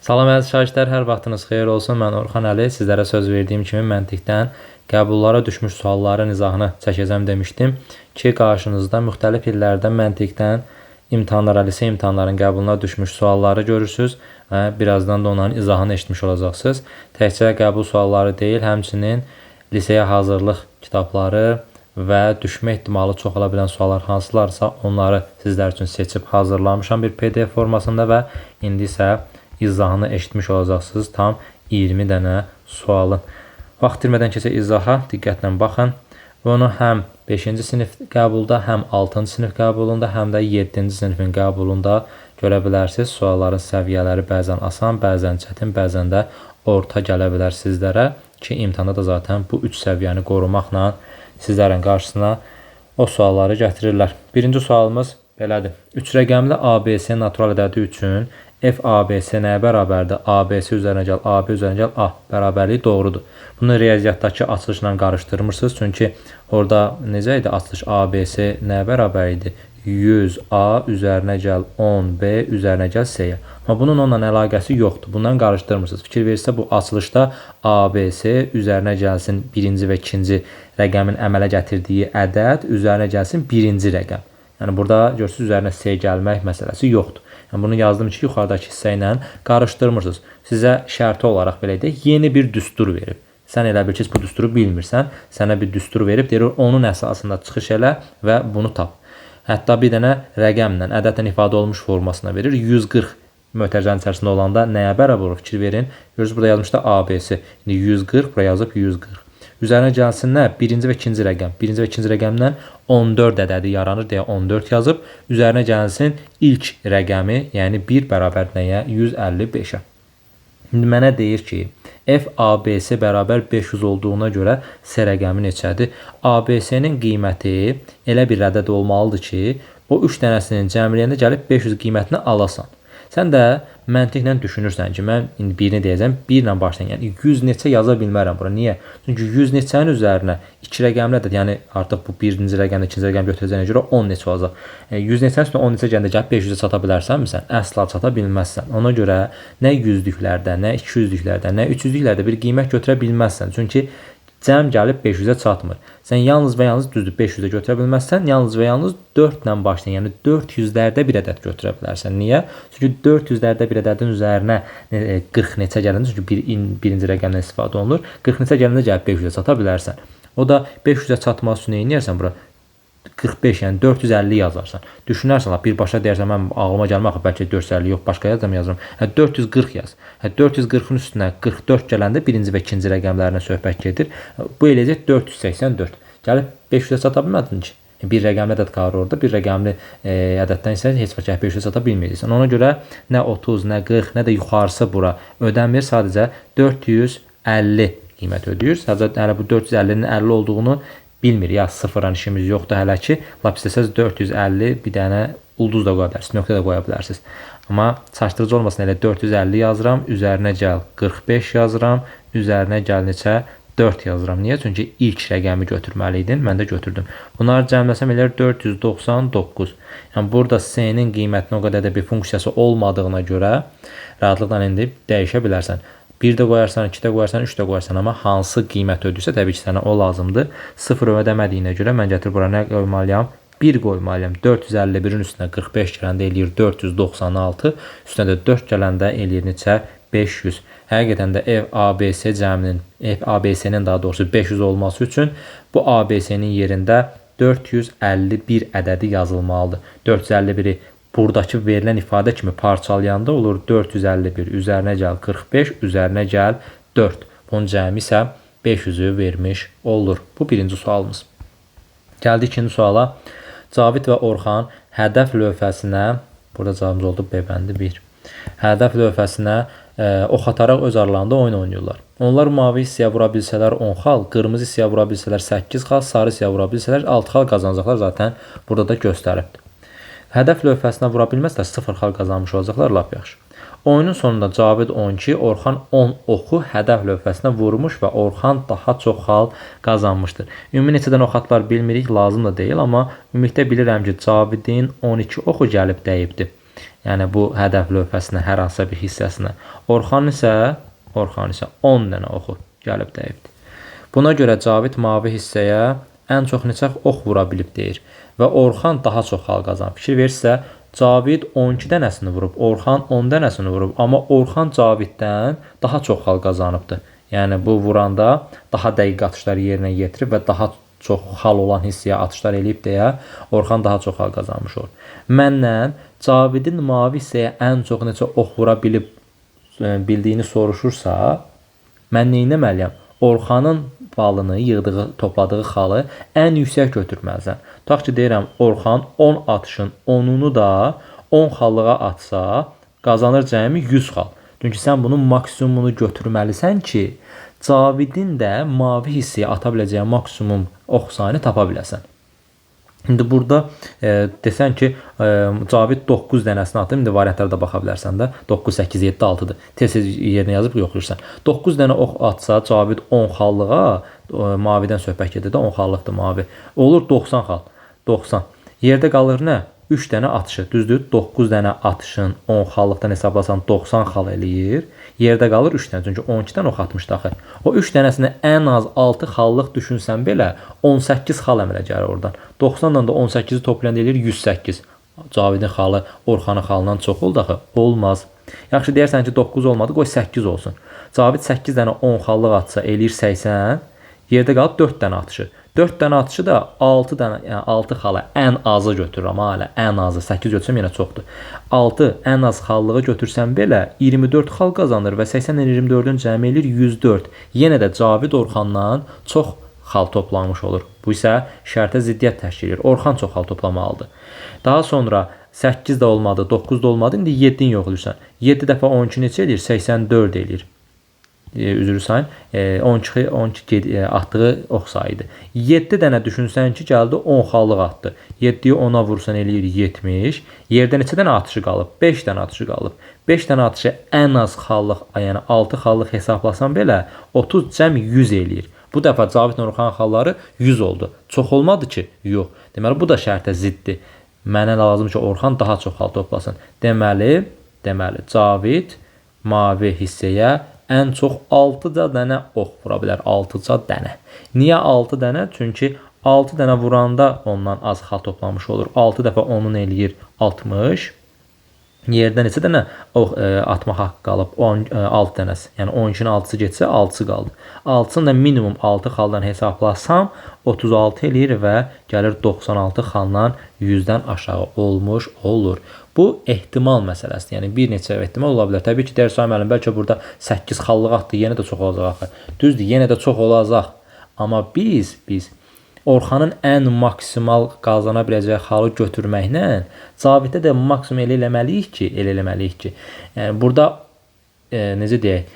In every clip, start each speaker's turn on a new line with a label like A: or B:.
A: Salam əziz şagirdlər, hər vaxtınız xeyir olsun. Mən Orxan Əli. Sizlərə söz verdiyim kimi məntiqdən qəbullara düşmüş sualların izahını çəkəcəm demişdim ki, qarşınızda müxtəlif illərdə məntiqdən imtahanlara, lise imtahanların qəbuluna düşmüş sualları görürsünüz və birazdan da onların izahını eşitmiş olacaqsınız. Təkcə qəbul sualları deyil, həmçinin liseyə hazırlıq kitabları və düşmə ehtimalı çox ola bilən suallar hansılarsa onları sizlər üçün seçib hazırlamışam bir PDF formasında və indi isə izahını eşitmiş olacaqsınız. Tam 20 dənə sualın. Vaxt itirmədən keçək izaha, diqqətlə baxın. Və onu həm 5-ci sinif qəbulda, həm 6-cı sinif qəbulunda, həm də 7-ci sinifin qəbulunda görə bilərsiniz. Sualların səviyyələri bəzən asan, bəzən çətin, bəzən də orta gələ bilər sizlərə ki, imtahanda da zaten bu 3 səviyyəni qorumaqla sizlərin qarşısına o sualları gətirirlər. Birinci sualımız belədir. 3 rəqəmli ABC natural ədədi üçün f ABC nəyə bərabərdir? ABC üzərinə gəl, AB üzərinə gəl, A bərabərliyi doğrudur. Bunu riyaziyyatdakı açılışla qarışdırmırsınız. Çünki orada necə idi açılış? ABC nəyə bərabər idi? 100A üzərinə gəl 10B üzərinə gəl C-yə. Amma bunun onunla əlaqəsi yoxdur. Bundan qarışdırmırsınız. Fikir verirsə bu açılışda ABC üzərinə gəlsin birinci və ikinci rəqəmin əmələ gətirdiyi ədəd üzərinə gəlsin birinci rəqəm. Yəni burada görürsünüz üzərinə C gəlmək məsələsi yoxdur. Yəni bunu yazdım ki, yuxarıdakı hissə ilə qarışdırmırsınız. Sizə şərti olaraq belə deyək, yeni bir düstur verib. Sən elə bil ki, bu düsturu bilmirsən. Sənə bir düstur verib, deyir, onun əsasında çıxış elə və bunu tap. Hətta bir dənə rəqəmlə, ədədlə ifadə olmuş formasına verir. 140 mötərizənin içərisində olanda nəyə bərabər olur? Fikir verin. Görürsünüz, burada yazmışda ABC. İndi 140, buraya yazıb 140. Üzərinə gəlsin nə? Birinci və ikinci rəqəm. Birinci və ikinci rəqəmdən 14 ədədi yaranır deyə 14 yazıb. Üzərinə gəlsin ilk rəqəmi, yəni 1 bərabər nəyə? 155-ə. İndi mənə deyir ki, f ABC bərabər 500 olduğuna görə C rəqəmi neçədir? ABC-nin qiyməti elə bir ədəd olmalıdır ki, o 3 dənəsinin cəmliyində gəlib 500 qiymətini alasan. Sən də məntiqlə düşünürsən ki, mən indi birini deyəcəm, 1 ilə başlayın. Yəni 100 neçə yaza bilmərəm bura. Niyə? Çünki 100 neçənin üzərinə 2 rəqəmli ədəd, yəni artıq bu birinci rəqəmlə ikinci rəqəm götürəcəyinə görə 10 neçə olacaq. 100 neçənin üstünə 10 neçə gəndə gəlib 500-ə çata bilərsənmi sən? Əsla çata bilməzsən. Ona görə nə 100-lüklərdə, nə 200-lüklərdə, nə 300-lüklərdə bir qiymət götürə bilməzsən. Çünki cəm gəlib 500-ə çatmır. Sən yalnız və yalnız düzdür 500-ə götürə bilməzsən, yalnız və yalnız 4 ilə başlayın. Yəni 400-lərdə bir ədəd götürə bilərsən. Niyə? Çünki 400-lərdə bir ədədin üzərinə 40 neçə gələndə, çünki birinci rəqəmdən istifadə olunur. 40 neçə gələndə gəlib 500-ə çata bilərsən. O da 500-ə çatmaq üçün nə edərsən bura? 45, yəni 450 yazarsan. Düşünərsən, birbaşa deyərsən, mən ağlıma gəlmə, bəlkə 450 yox, başqa yazıram. 440 yaz. 440-ın üstünə 44 gələndə birinci və ikinci rəqəmlərinə söhbət gedir. Bu eləyəcək 484. Gəlib 500-ə çata bilmədin ki. Bir rəqəmli ədəd qalır orada, bir rəqəmli ədəddən isə heç vaxt 500-ə çata bilməyəcəksən. Ona görə nə 30, nə 40, nə də yuxarısı bura ödənmir, sadəcə 450 qiymət ödəyir. Sadəcə hələ bu 450-nin 50 olduğunu bilmir. Ya sıfıran işimiz yoxdur hələ ki. Lap istəsəz 450 bir dənə ulduz da qoya bilərsiniz, nöqtə də qoya bilərsiniz. Amma çaşdırıcı olmasın, elə 450 yazıram, üzərinə gəl 45 yazıram, üzərinə gəl neçə? 4 yazıram. Niyə? Çünki ilk rəqəmi götürməli idin. Mən də götürdüm. Bunları cəmləsəm elə 499. Yəni burada C-nin qiymətinin o qədər də bir funksiyası olmadığına görə rahatlıqla indi dəyişə bilərsən. 1 də qoyarsan, 2 də qoyarsan, 3 də qoyarsan, amma hansı qiymət ödəyirsə təbii ki, sənə o lazımdır. 0 ödəmədiyinə görə mən gətirib bura nə qoymalıyam? 1 qoymalıyam. 451-in üstünə 45 gələndə eləyir 496, üstünə də 4 gələndə eləyir neçə? 500. Həqiqətən də ABC cəminin, ABC-nin daha doğrusu 500 olması üçün bu ABC-nin yerində 451 ədədi yazılmalıdır. 451-i buradakı verilən ifadə kimi parçalayanda olur 451 üzərinə gəl 45 üzərinə gəl 4. Bunun cəmi isə 500-ü vermiş olur. Bu birinci sualımız. Gəldi ikinci suala. Cavid və Orxan hədəf lövhəsinə, burada cavabımız oldu B bəndi 1. Hədəf lövhəsinə ox ataraq öz aralarında oyun oynayırlar. Onlar mavi hissəyə vura bilsələr 10 xal, qırmızı hissəyə vura bilsələr 8 xal, sarı hissəyə vura bilsələr 6 xal qazanacaqlar. Zaten burada da göstəribdir. Hədəf lövhəsinə vura bilməzlər 0 xal qazanmış olacaqlar, lap yaxşı. Oyunun sonunda Cavid 12, Orxan 10 oxu hədəf lövhəsinə vurmuş və Orxan daha çox xal qazanmışdır. Ümumi neçədən ox atılar bilmirik, lazım da deyil, amma ümumilikdə bilirəm ki, Cavidin 12 oxu gəlib dəyibdir. Yəni bu hədəf lövhəsinə hər hansısa bir hissəsinə. Orxan isə 10 dənə oxu gəlib dəyibdir. Buna görə Cavid mavi hissəyə ən çox neçə ox vura bilib deyir və Orxan daha çox xal qazanıb. Fikir verirsə, Cavid 12 dənəsini vurub, Orxan 10 dənəsini vurub, amma Orxan Caviddən daha çox xal qazanıbdır. Yəni bu vuranda daha dəqiq atışlar yerinə yetirib və daha çox xal olan hissəyə atışlar eləyib deyə Orxan daha çox xal qazanmış olur. Məndən Cavidin mavi hissəyə ən çox neçə ox vura bildiyini soruşursa, mən nə etməliyəm? Orxanın balını, topladığı xalı ən yüksək götürməlisən. Tutaq ki, deyirəm, Orxan 10 atışın 10'unu da 10 xallığa atsa, qazanır cəmi 100 xal. Çünki sən bunun maksimumunu götürməlisən ki, Cavidin də mavi hissəyə ata biləcəyi maksimum ox sayını tapa biləsən. İndi burada desən ki, Cavid 9 dənəsini atıb, indi variantlara da baxa bilərsən də. 9, 8, 7, 6-dır. Tez yerinə yazıb yoxlayırsan. 9 dənə ox atsa, Cavid 10 xallığa, mavidən söhbət gedir də, 10 xallıqdır mavi. Olur 90 xal. 90. Yerdə qalır nə? 3 dənə atışı, düzdür? 9 dənə atışın 10 xallıqdan hesablasan 90 xal eləyir. Yerdə qalır 3 dənə, çünki 12 dənə ox atmışdı axı. O 3 dənəsini ən az 6 xallıq düşünsən belə 18 xal əmələ gəlir oradan. 90-dan da 18-i toplayanda eləyir 108. Cavidin xalı Orxanın xalından çox oldu axı. Olmaz. Yaxşı deyərsən ki, 9 olmadı, qoy 8 olsun. Cavid 8 dənə 10 xallıq atsa eləyir 80. Yerdə qalıb 4 dənə atışı. 4 dənə atışı da 6 dənə, yəni 6 xala ən azı götürürəm hələ. Ən azı 8 götürsəm yenə çoxdur. 6 ən az xallığı götürsəm belə 24 xal qazanır və 80-dən 24-ün cəmi eləyir 104. Yenə də Cavid Orxandan çox xal toplamış olur. Bu isə şərtə ziddiyyət təşkil edir. Orxan çox xal toplamalıdır. Daha sonra 8 də olmadı, 9 da olmadı. İndi 7-ni yoxlayırsan. 7 dəfə 12 neçə eləyir? 84 eləyir. Üzrü sayın 12 atdığı ox sayıdır. 7 dənə düşünsən ki, gəldi 10 xallıq atdı. 7-yi 10'a vursan eləyir 70. Yerdə neçə dənə atışı qalıb? 5 dənə atışı qalıb. 5 dənə atışı ən az xallıq, yəni 6 xallıq hesaplasan belə 30 cəm 100 eləyir. Bu dəfə Cavid Orxanın xalları 100 oldu. Çox olmadı ki? Yox. Deməli bu da şərtə ziddir. Mənə lazım ki, Orxan daha çox xal toplasın. Deməli Cavid mavi hissəyə ən çox 6 dənə ox vura bilər. 6 dənə. Niyə 6 dənə? Çünki 6 dənə vuranda ondan az xal toplamış olur. 6 dəfə 10'un eləyir 60. Yerdə neçə dənə ox atmaq haqqı qalıb? 6 dənəsi. Yəni 12'nin 6'sı getsə 6'sı qaldı. 6'sını da minimum 6 xaldan hesablasam 36 eləyir və gəlir 96 xaldan 100-dən aşağı olmuş olur. Bu ehtimal məsələsidir. Yəni bir neçə ehtimal ola bilər. Təbii ki, dərs müəllim bəlkə burada 8 xallıq atdı, yenə də çox olacaq axı. Düzdür, yenə də çox olacaq. Amma biz Orxanın ən maksimal qazana biləcəyi xalı götürməklə Caviddə də maksimum elə eləməliyik ki, yəni burada necə deyək,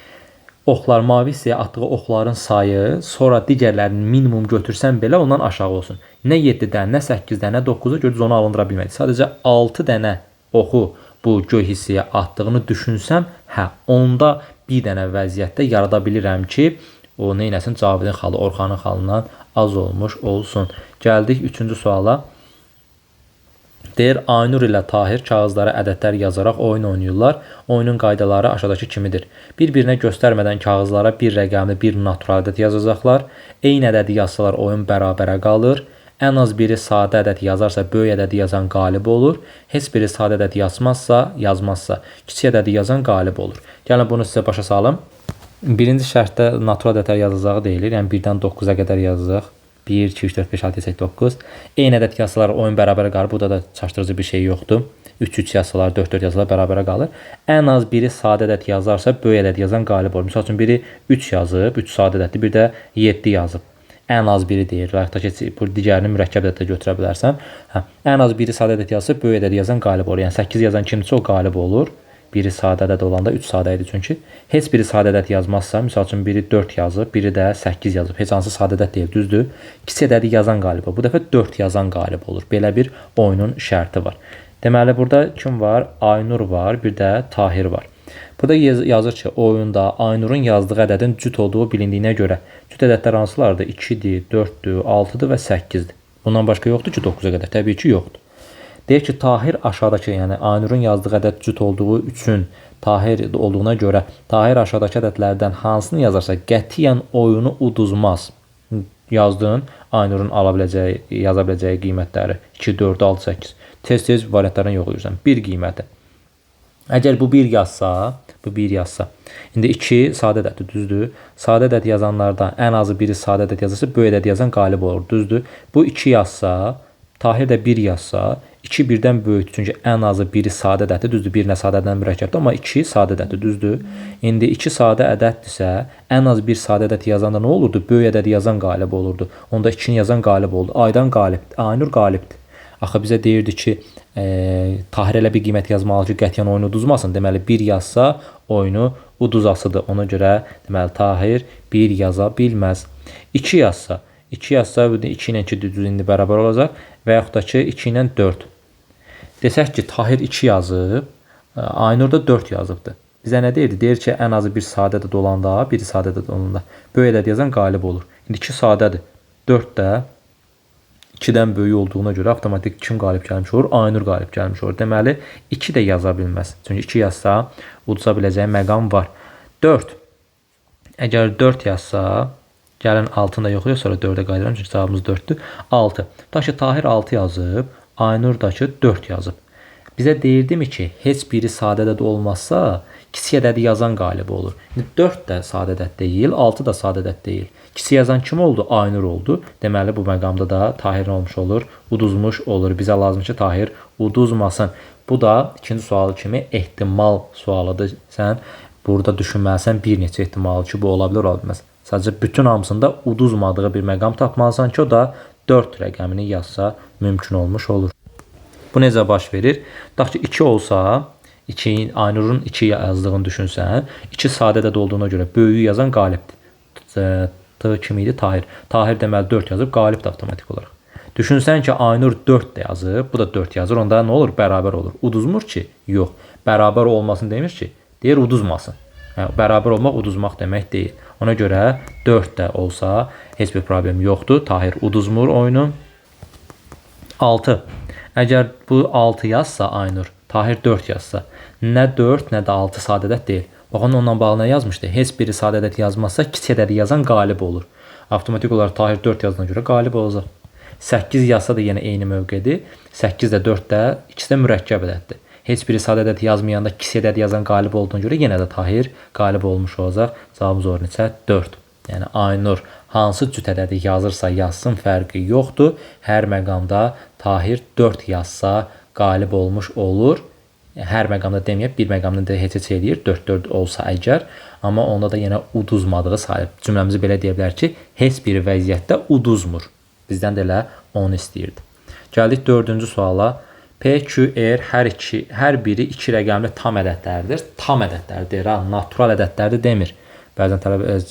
A: oxlar mavi hissəyə atdığı oxların sayı sonra digərlərini minimum götürsən belə ondan aşağı olsun. Nə 7-dən, nə 8-dən, nə 9-a görə onu alındıra bilmədik. Sadəcə 6 dənə oxu bu göy hissəyə atdığını düşünsəm, onda bir dənə vəziyyətdə yarada bilirəm ki, o neynəsin? Cavidin xalı Orxanın xalından az olmuş olsun. Gəldik 3-cü suala. Deyir, Aynur ilə Tahir kağızlara ədədlər yazaraq oyun oynayırlar. Oyunun qaydaları aşağıdakı kimidir. Bir-birinə göstərmədən kağızlara bir rəqəmli bir natural ədəd yazacaqlar. Eyni ədədi yazsalar oyun bərabərə qalır. Ən az biri sadə ədəd yazarsa böyük ədədi yazan qalib olur. Heç biri sadə ədəd yazmazsa kiçik ədədi yazan qalib olur. Gəlin bunu sizə başa salım. Birinci şərtdə natural ədədlər yazacağı deyilir. Yəni 1-dən 9'a qədər yazacaq. 1, 2, 3, 4, 5, 6, 7, 8, 9. Eyni ədəd yazsalar oyun bərabərə qalır. Burada da çaşdırıcı bir şey yoxdur. 3, 3 yazsalar, 4, 4 yazsalar bərabərə qalır. Ən az biri sadə ədəd yazarsa böyük ədəd yazan qalib olur. Məsəl üçün biri 3 yazıb, 3 sadə ədəddir, bir də 7 yazıb. Ən az biri deyir. Və yaxud da ki, bu digərini mürəkkəb ədəddə götürə bilərsən. Ən az biri sadə ədəd yazsa böyük ədəd yazan qalib olur. Yəni 8 yazan kimsə o qalib olur. Biri sadə ədəd olanda 3 sadə idi çünki. Heç biri sadə ədəd yazmazsa, misal üçün biri 4 yazıb, biri də 8 yazıb. Heç hansı sadə ədəd deyil, düzdür? Kiçik ədədi yazan qalib olur. Bu dəfə 4 yazan qalib olur. Belə bir oyunun şərti var. Deməli burada kim var? Aynur var, bir də Tahir var. Burada yazır ki, oyunda Aynurun yazdığı ədədin cüt olduğu bilindiyinə görə cüt ədədlər hansılardır? 2-dir, 4-dür, 6-dır və 8-dir. Bundan başqa yoxdur ki, 9'a qədər. Təbii ki, yoxdur. Deyir ki, Tahir aşağıdakı, yəni Aynurun yazdığı ədəd cüt olduğu üçün Tahir olduğuna görə Tahir aşağıdakı ədədlərdən hansını yazarsa qətiyyən oyunu uduzmaz. Yazdın Aynurun yaza biləcəyi qiymətləri 2, 4, 6, 8. Tez-tez variantlardan yoxlayırsan. 1 qiyməti. Əgər bu 1 yazsa, indi 2 sadə ədəddir, düzdür? Sadə ədəd yazanlardan ən azı biri sadə ədəd yazırsa, böyük ədəd yazan qalib olur, düzdür? Bu 2 yazsa, Tahir də 1 yazsa, 2 birdən böyükdür. Çünki ən azı biri sadə ədəddir, düzdür? 1 nə sadə ədəddən mürəkkəbdir, amma 2 sadə ədəddir, düzdür? İndi 2 sadə ədəddirsə, ən az 1 sadə ədəd yazanda nə olurdu? Böyük ədəd yazan qalib olurdu. Onda 2-ni yazan qalib oldu. Aydan qalibdir. Aynur qalibdir. Axı bizə deyirdi ki, Tahir elə bir qiymət yazmalı ki, qətiyyən oyunu uduzmasın. Deməli, 1 yazsa oyunu uduzasıdır. Ona görə deməli Tahir 1 yaza bilməz. 2 yazsa, 2 ilə 2 düzdür, indi bərabər olacaq və yaxud da ki 2 ilə 4. Desək ki, Tahir 2 yazıb, Aynur da 4 yazıbdır. Bizə nə deyirdi? Deyir ki, ən azı bir sadə ədəd olanda, biri sadə ədəd olanda böyük ədəd yazan qalib olur. İndi 2 sadədir. 4 də 2-dən böyük olduğuna görə avtomatik kim qalib gəlmiş olur? Aynur qalib gəlmiş olur. Deməli, 2 də yaza bilməz. Çünki 2 yazsa, uduza biləcəyi məqam var. 4. Əgər 4 yazsa, gəlin 6-nı da yoxlayaq, sonra 4-ə qayıdıram, çünki cavabımız 4-dür. 6. Tutaq ki, Tahir 6 yazıb, Aynur da ki 4 yazıb. Bizə deyirdimi ki, heç biri sadə ədəd olmazsa, kiçik ədədi yazan qalib olur. 4 də sadə ədəd deyil, 6 da sadə ədəd deyil. Kiçik yazan kim oldu? Aynur oldu. Deməli, bu məqamda da Tahir olmuş olur? Uduzmuş olur. Bizə lazım ki, Tahir uduzmasın. Bu da ikinci sualı kimi ehtimal sualıdır. Sən burada düşünməlisən bir neçə ehtimalı ki, bu ola bilər, ola bilməz. Sadəcə bütün hamısında uduzmadığı bir məqam tapmalısan ki, o da 4 rəqəmini yazsa mümkün olmuş olur. Bu necə baş verir? Tutaq ki, 2 olsa, Aynurun 2 yazdığını düşünsən, 2 sadə ədəd olduğuna görə böyüyü yazan qalibdir. Kim idi? Tahir. Tahir deməli 4 yazıb, qalibdir avtomatik olaraq. Düşünsən ki, Aynur 4 də yazıb, bu da 4 yazır, onda nə olur? Bərabər olur. Uduzmur ki? Yox. Bərabər olmasın demir ki, deyir uduzmasın. Yəni, bərabər olmaq uduzmaq demək deyil. Ona görə 4 də olsa heç bir problem yoxdur. Tahir uduzmur oyunu. 6. Əgər bu 6 yazsa Aynur, Tahir 4 yazsa, nə 4, nə də 6 sadə ədəd deyil. Baxın, onunla bağlı nə yazmışdı? Heç biri sadə ədəd yazmazsa, kiçik ədədi yazan qalib olur. Avtomatik olaraq Tahir 4 yazdığına görə qalib olacaq. 8 yazsa da yenə eyni mövqedir. 8 də 4 də, ikisi də mürəkkəb ədəddir. Heç biri sadə ədəd yazmayanda, kiçik ədəd yazan qalib olduğuna görə yenə də Tahir qalib olmuş olacaq. Cavabımız olur neçə? 4. Yəni Aynur hansı cüt ədədi yazırsa yazsın, fərqi yoxdur. Hər məqamda Tahir 4 yazsa qalib olmuş olur. Hər məqamda deməyib, bir məqamda da heç eləyir, 4-4 olsa əgər, amma onda da yenə uduzmadığı sayılır. Cümləmizi belə deyə bilər ki, heç bir vəziyyətdə uduzmur. Bizdən də elə onu istəyirdi. Gəldik 4-cü suala. P, Q, R hər biri 2 rəqəmli tam ədədlərdir. Tam ədədlər deyir, natural ədədlərdir demir. Bəzən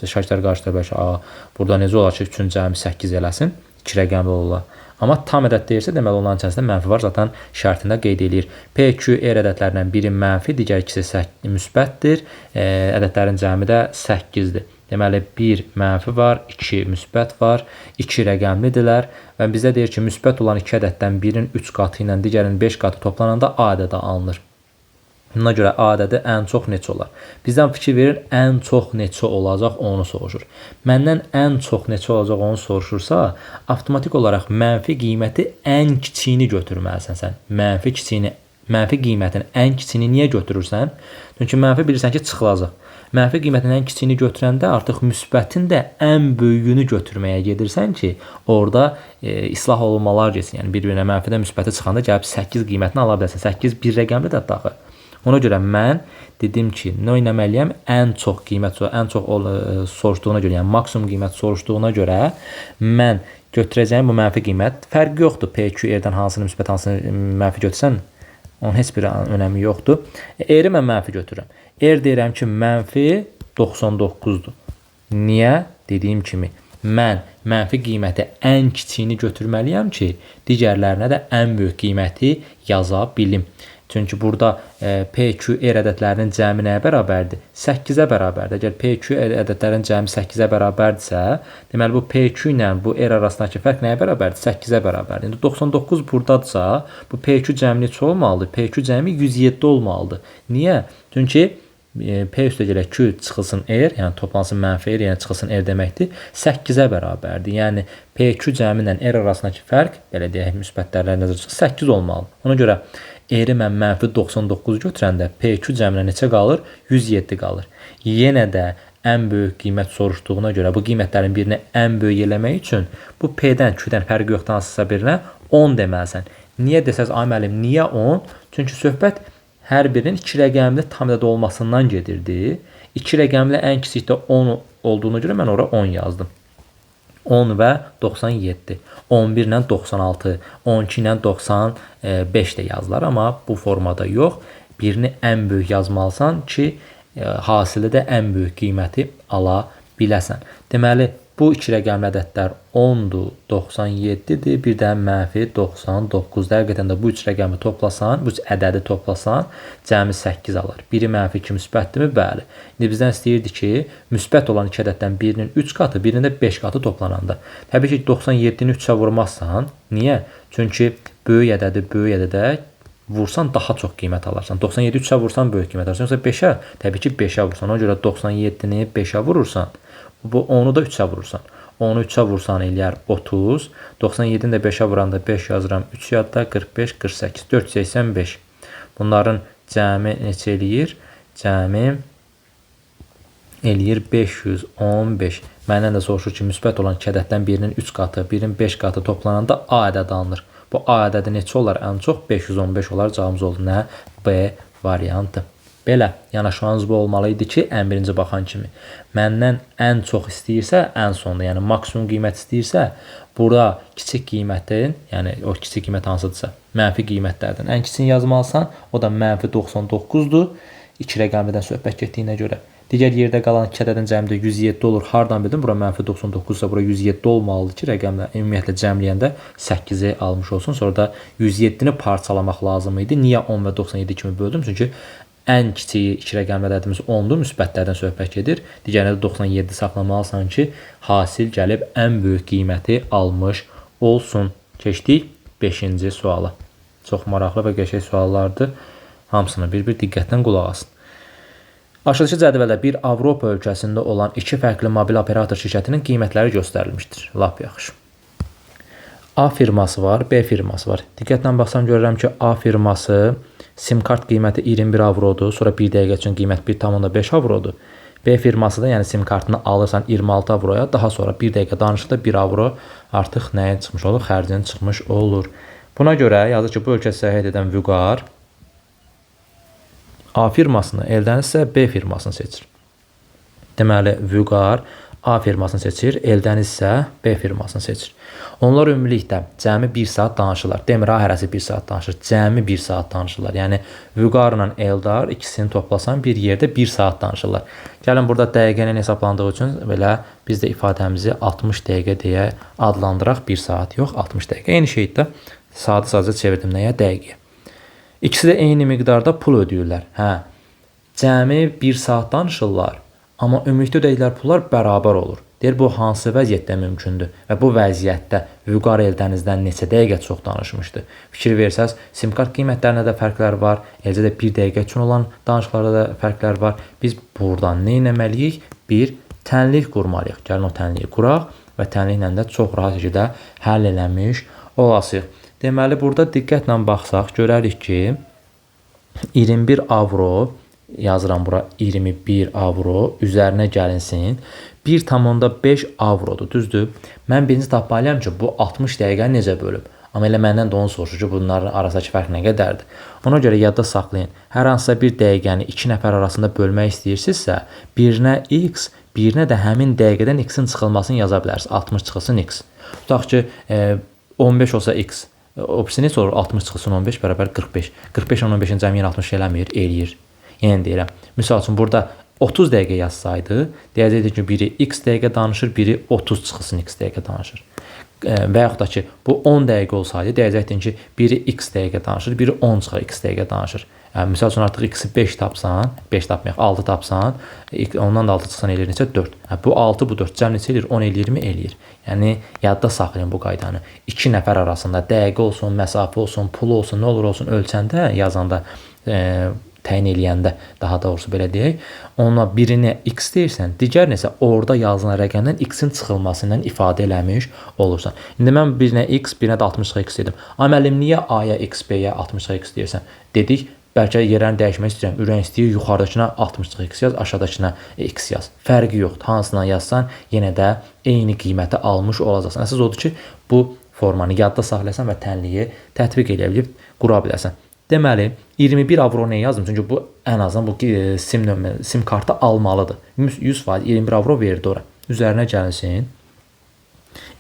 A: şagirdlər qarşılayır, burada necə olar ki, 3-cü cəmi 8 eləsin, 2 rəqəmli olurlar. Amma tam ədəd deyirsə, deməli onların içərisində mənfi var, zaten şərtində qeyd edir. P, Q, R ədədlərindən biri mənfi, digər ikisi müsbətdir. Ədədlərin cəmi də 8-dir. Deməli, 1 mənfi var, 2 müsbət var, 2 rəqəmlidirlər və bizə deyir ki, müsbət olan 2 ədəddən birinin 3 qatı ilə digərinin 5 qatı toplananda A ədədi alınır. Buna görə A ədədi ən çox neçə olar? Bizdən fikir verir, ən çox neçə olacaq onu soruşur. Məndən ən çox neçə olacaq onu soruşursa, avtomatik olaraq mənfi qiyməti ən kiçiyini götürməlisən sən. Mənfi qiymətin ən kiçiyini niyə götürürsən? Çünki mənfi bilirsən ki, çıxılacaq. Mənfi qiymətin ən kiçiyini götürəndə artıq müsbətin də ən böyüyünü götürməyə gedirsən ki, orada islah olunmalar geçsin. Yəni bir-birinə mənfidən müsbəti çıxanda gəlib 8 qiymətini ala bilərsən. 8 bir rəqəmli də daxil. Ona görə mən dedim ki, nə etməliyəm? Ən çox qiymət, ən çox soruşduğuna görə, yəni maksimum qiymət soruşduğuna görə mən götürəcəyim bu mənfi qiymət fərqi yoxdur. P, Q, R-dən hansını müsbət, hansını mənfi götürsən, onun heç bir önəmi yoxdur. R-i mən mənfi götürürəm. R deyirəm ki, mənfi 99-dur. Niyə? Dediyim kimi, mən mənfi qiyməti ən kiçiyini götürməliyəm ki, digərlərinə də ən böyük qiyməti yaza bilim. Çünki burada PQ R ədədlərinin cəmi nəyə bərabərdir? 8-ə bərabərdir. Əgər PQ R ədədlərinin cəmi 8-ə bərabərdirsə, deməli bu PQ ilə bu R arasındakı fərq nəyə bərabərdir? 8-ə bərabərdir. İndi 99 buradadırsa, bu PQ cəmi neçə olmalıdır? PQ cəmi 107 olmalıdır. Niyə? Çünki P üstə gələk Q çıxılsın R, yəni toplansın mənfi R, yəni çıxılsın R deməkdir, 8-ə bərabərdir. Yəni PQ cəmi ilə R arasındakı fərq, belə deyək, müsbətlərlə nəzərdə tutulur, 8 olmalıdır. Ona görə R-i mən mənfi 99 götürəndə PQ cəminə neçə qalır? 107 qalır. Yenə də ən böyük qiymət soruşduğuna görə bu qiymətlərin birini ən böyük eləmək üçün bu P-dən, Q-dən fərqi yoxdan hansısa birinə 10 deməlisən. Niyə desəz, ay müəllim, niyə 10? Çünki söhbət hər birinin 2 rəqəmli tam ədəd olmasından gedirdi. 2 rəqəmli ən kiçikdə 10 olduğuna görə mən ora 10 yazdım. 10 və 97, 11 ilə 96, 12 ilə 95 də yazılar, amma bu formada yox. Birini ən böyük yazmalısan ki, hasildə də ən böyük qiyməti ala biləsən. Deməli, bu 2 rəqəmli ədədlər 10-dur, 97-dir, bir də mənfi 99. Həqiqətən də bu 3 rəqəmi toplasan, bu 3 ədədi toplasan, cəmi 8 alır. Biri mənfi 2 müsbətdirmi? Bəli. İndi bizdən istəyirdi ki, müsbət olan 2 ədəddən birinin 3 qatı, birinin də 5 qatı toplananda. Təbii ki, 97-ni 3-ə vurmazsan. Niyə? Çünki böyük ədədə vursan daha çox qiymət alarsan. 97 3-ə vursan böyük qiymət alarsan. Yoxsa 5-ə, təbii ki, 5-ə vursan. Ona görə 97-ni 5-ə vurursan. Bu 10-u da 3-ə vurursan. 10-u 3-ə vursan eləyər 30. 97-ni də 5-ə vuranda 5 yazıram. 3 yadda 45, 48, 485. Bunların cəmi neçə eləyir? Cəmi eləyir 515. Məndən də soruşur ki, müsbət olan 2 ədəddən birinin 3 qatı, birinin 5 qatı toplananda A ədədi alınır. Bu A ədədi neçə olar? Ən çox 515 olar. Cavabımız oldu nə? B variantı. Belə yanaşmanız bu olmalı idi ki, ən birinci baxan kimi. Məndən ən çox istəyirsə, ən sonda, yəni maksimum qiymət istəyirsə, burada kiçik qiymətin, yəni o kiçik qiymət hansıdırsa, mənfi qiymətlərdən ən kiçiyini yazmalısan, o da mənfi 99-dur. 2 rəqəmdən söhbət getdiyinə görə. Digər yerdə qalan 2 ədədin cəmi də 107 olur. Hardan bildim? Bura mənfi 99-sa bura 107 olmalıdır ki, rəqəmlər ümumiyyətlə cəmləyəndə 8-i almış olsun. Sonra da 107-ni parçalamaq lazım idi. Niyə 10 və 97 kimi böldüm? Çünki ən kiçiyi 2 rəqəmli ədədimiz 10-dur, müsbətlərdən söhbət gedir. Digərində 97 saxlamalısan ki, hasil gəlib ən böyük qiyməti almış olsun. Keçdik 5-ci suala. Çox maraqlı və qəşəng suallardır. Hamısını bir-bir diqqətlə qulaq asın. Aşağıdakı cədvəldə bir Avropa ölkəsində olan 2 fərqli mobil operator şirkətinin qiymətləri göstərilmişdir. Lap yaxşı. A firması var, B firması var. Diqqətlə baxsam görürəm ki, A firması sim kart qiyməti 21 avrodur, sonra 1 dəqiqə üçün qiymət 1,5 avrodur. B firması da, yəni sim kartını alırsan 26 avroya, daha sonra 1 dəqiqə danışıqda 1 avro artıq nəyə çıxmış olur? Xərcin çıxmış olur. Buna görə yazır ki, bu ölkə səyahət edən Vüqar A firmasını, Eldəniz isə B firmasını seçir. Deməli, Vüqar A firmasını seçir, Eldəniz isə B firmasını seçir. Onlar ümumilikdə cəmi 1 saat danışırlar. Demir, A hərəsi 1 saat danışır. Cəmi 1 saat danışırlar. Yəni, Vüqarla Eldar ikisini toplasan bir yerdə 1 saat danışırlar. Gəlin, burada dəqiqənin hesablandığı üçün belə biz də ifadəmizi 60 dəqiqə deyə adlandıraq. 1 saat yox, 60 dəqiqə. Eyni şeydə saatı sadəcə çevirdim nəyə? Dəqiqəyə. İkisi də eyni miqdarda pul ödəyirlər. Hə, cəmi 1 saat danışırlar, amma ümumilikdə ödədikləri pullar bərabər olur. Deyir, bu hansı vəziyyətdə mümkündür? Və bu vəziyyətdə Vüqar Eldənizdən neçə dəqiqə çox danışmışdı? Fikir versəz, sim kart qiymətlərində də fərqlər var, eləcə də 1 dəqiqə üçün olan danışıqlarda da fərqlər var. Biz buradan nə etməliyik? Bir tənlik qurmalıyıq. Gəlin o tənliyi quraq və tənliklə də çox rahat şəkildə həll eləmiş olasıyıq. Deməli, burada diqqətlə baxsaq, görərik ki, 21 avro, yazıram bura 21 avro, üzərinə gəlinsin, 1,5 avrodur, düzdür? Mən birinci tapmalıyam ki, bu 60 dəqiqə necə bölüb? Amma elə məndən də onu soruşur ki, bunların arasındakı fərq nə qədərdir? Ona görə yadda saxlayın, hər hansısa bir dəqiqəni 2 nəfər arasında bölmək istəyirsinizsə, birinə x, birinə də həmin dəqiqədən x-in çıxılmasını yaza bilərsiniz. 60 çıxılsın x. Tutaq ki, 15 olsa x. Opsiyonu heç olur, 60 çıxılsın 15 bərabər 45. 45 15-in cəmi yenə 60 eləmir, eləyir. Yəni deyirəm. Misal üçün, burada 30 dəqiqə yazsaydı, deyəcəkdik ki, biri x dəqiqə danışır, biri 30 çıxılsın x dəqiqə danışır. və yaxud da ki, bu 10 dəqiqə olsaydı, deyəcəkdin ki, biri x dəqiqə danışır, biri 10 çıxar x dəqiqə danışır. Yəni, misal üçün, artıq x-i 5 tapsan, 5 tapmayaq, 6 tapsan, ondan da 6 çıxsan eləyir neçə? 4. Bu 6, bu 4 cəm neçə eləyir? 10 eləyir mi? Eləyir. Yəni, yadda saxlayın bu qaydanı. 2 nəfər arasında dəqiqə olsun, məsafə olsun, pul olsun, nə olur olsun, ölçəndə, yazanda, təyin eləyəndə, daha doğrusu belə deyək, ona birinə x deyirsən, digərinə isə orada yazılan rəqəmdən x-in çıxılmasından ifadə eləmiş olursan. İndi mən birinə x, birinə də 60x dedim. Müəllim, niyə a-ya x, b-yə 60x deyirsən? Dedik, bəlkə yerlərini dəyişmək istəyirəm. Ürək istəyir, yuxarıdakına 60x yaz, aşağıdakına x yaz. Fərqi yoxdur. Hansından yazsan, yenə də eyni qiyməti almış olacaqsan. Əsas odur ki, bu formanı yadda saxlayasan və tənliyi tətbiq edə bilib qura bilərsən. Deməli, 21 avro nə yazdım? Çünki bu ən azından bu sim kartı almalıdır. 100% 21 avro verdi ora. Üzərinə gəlsin.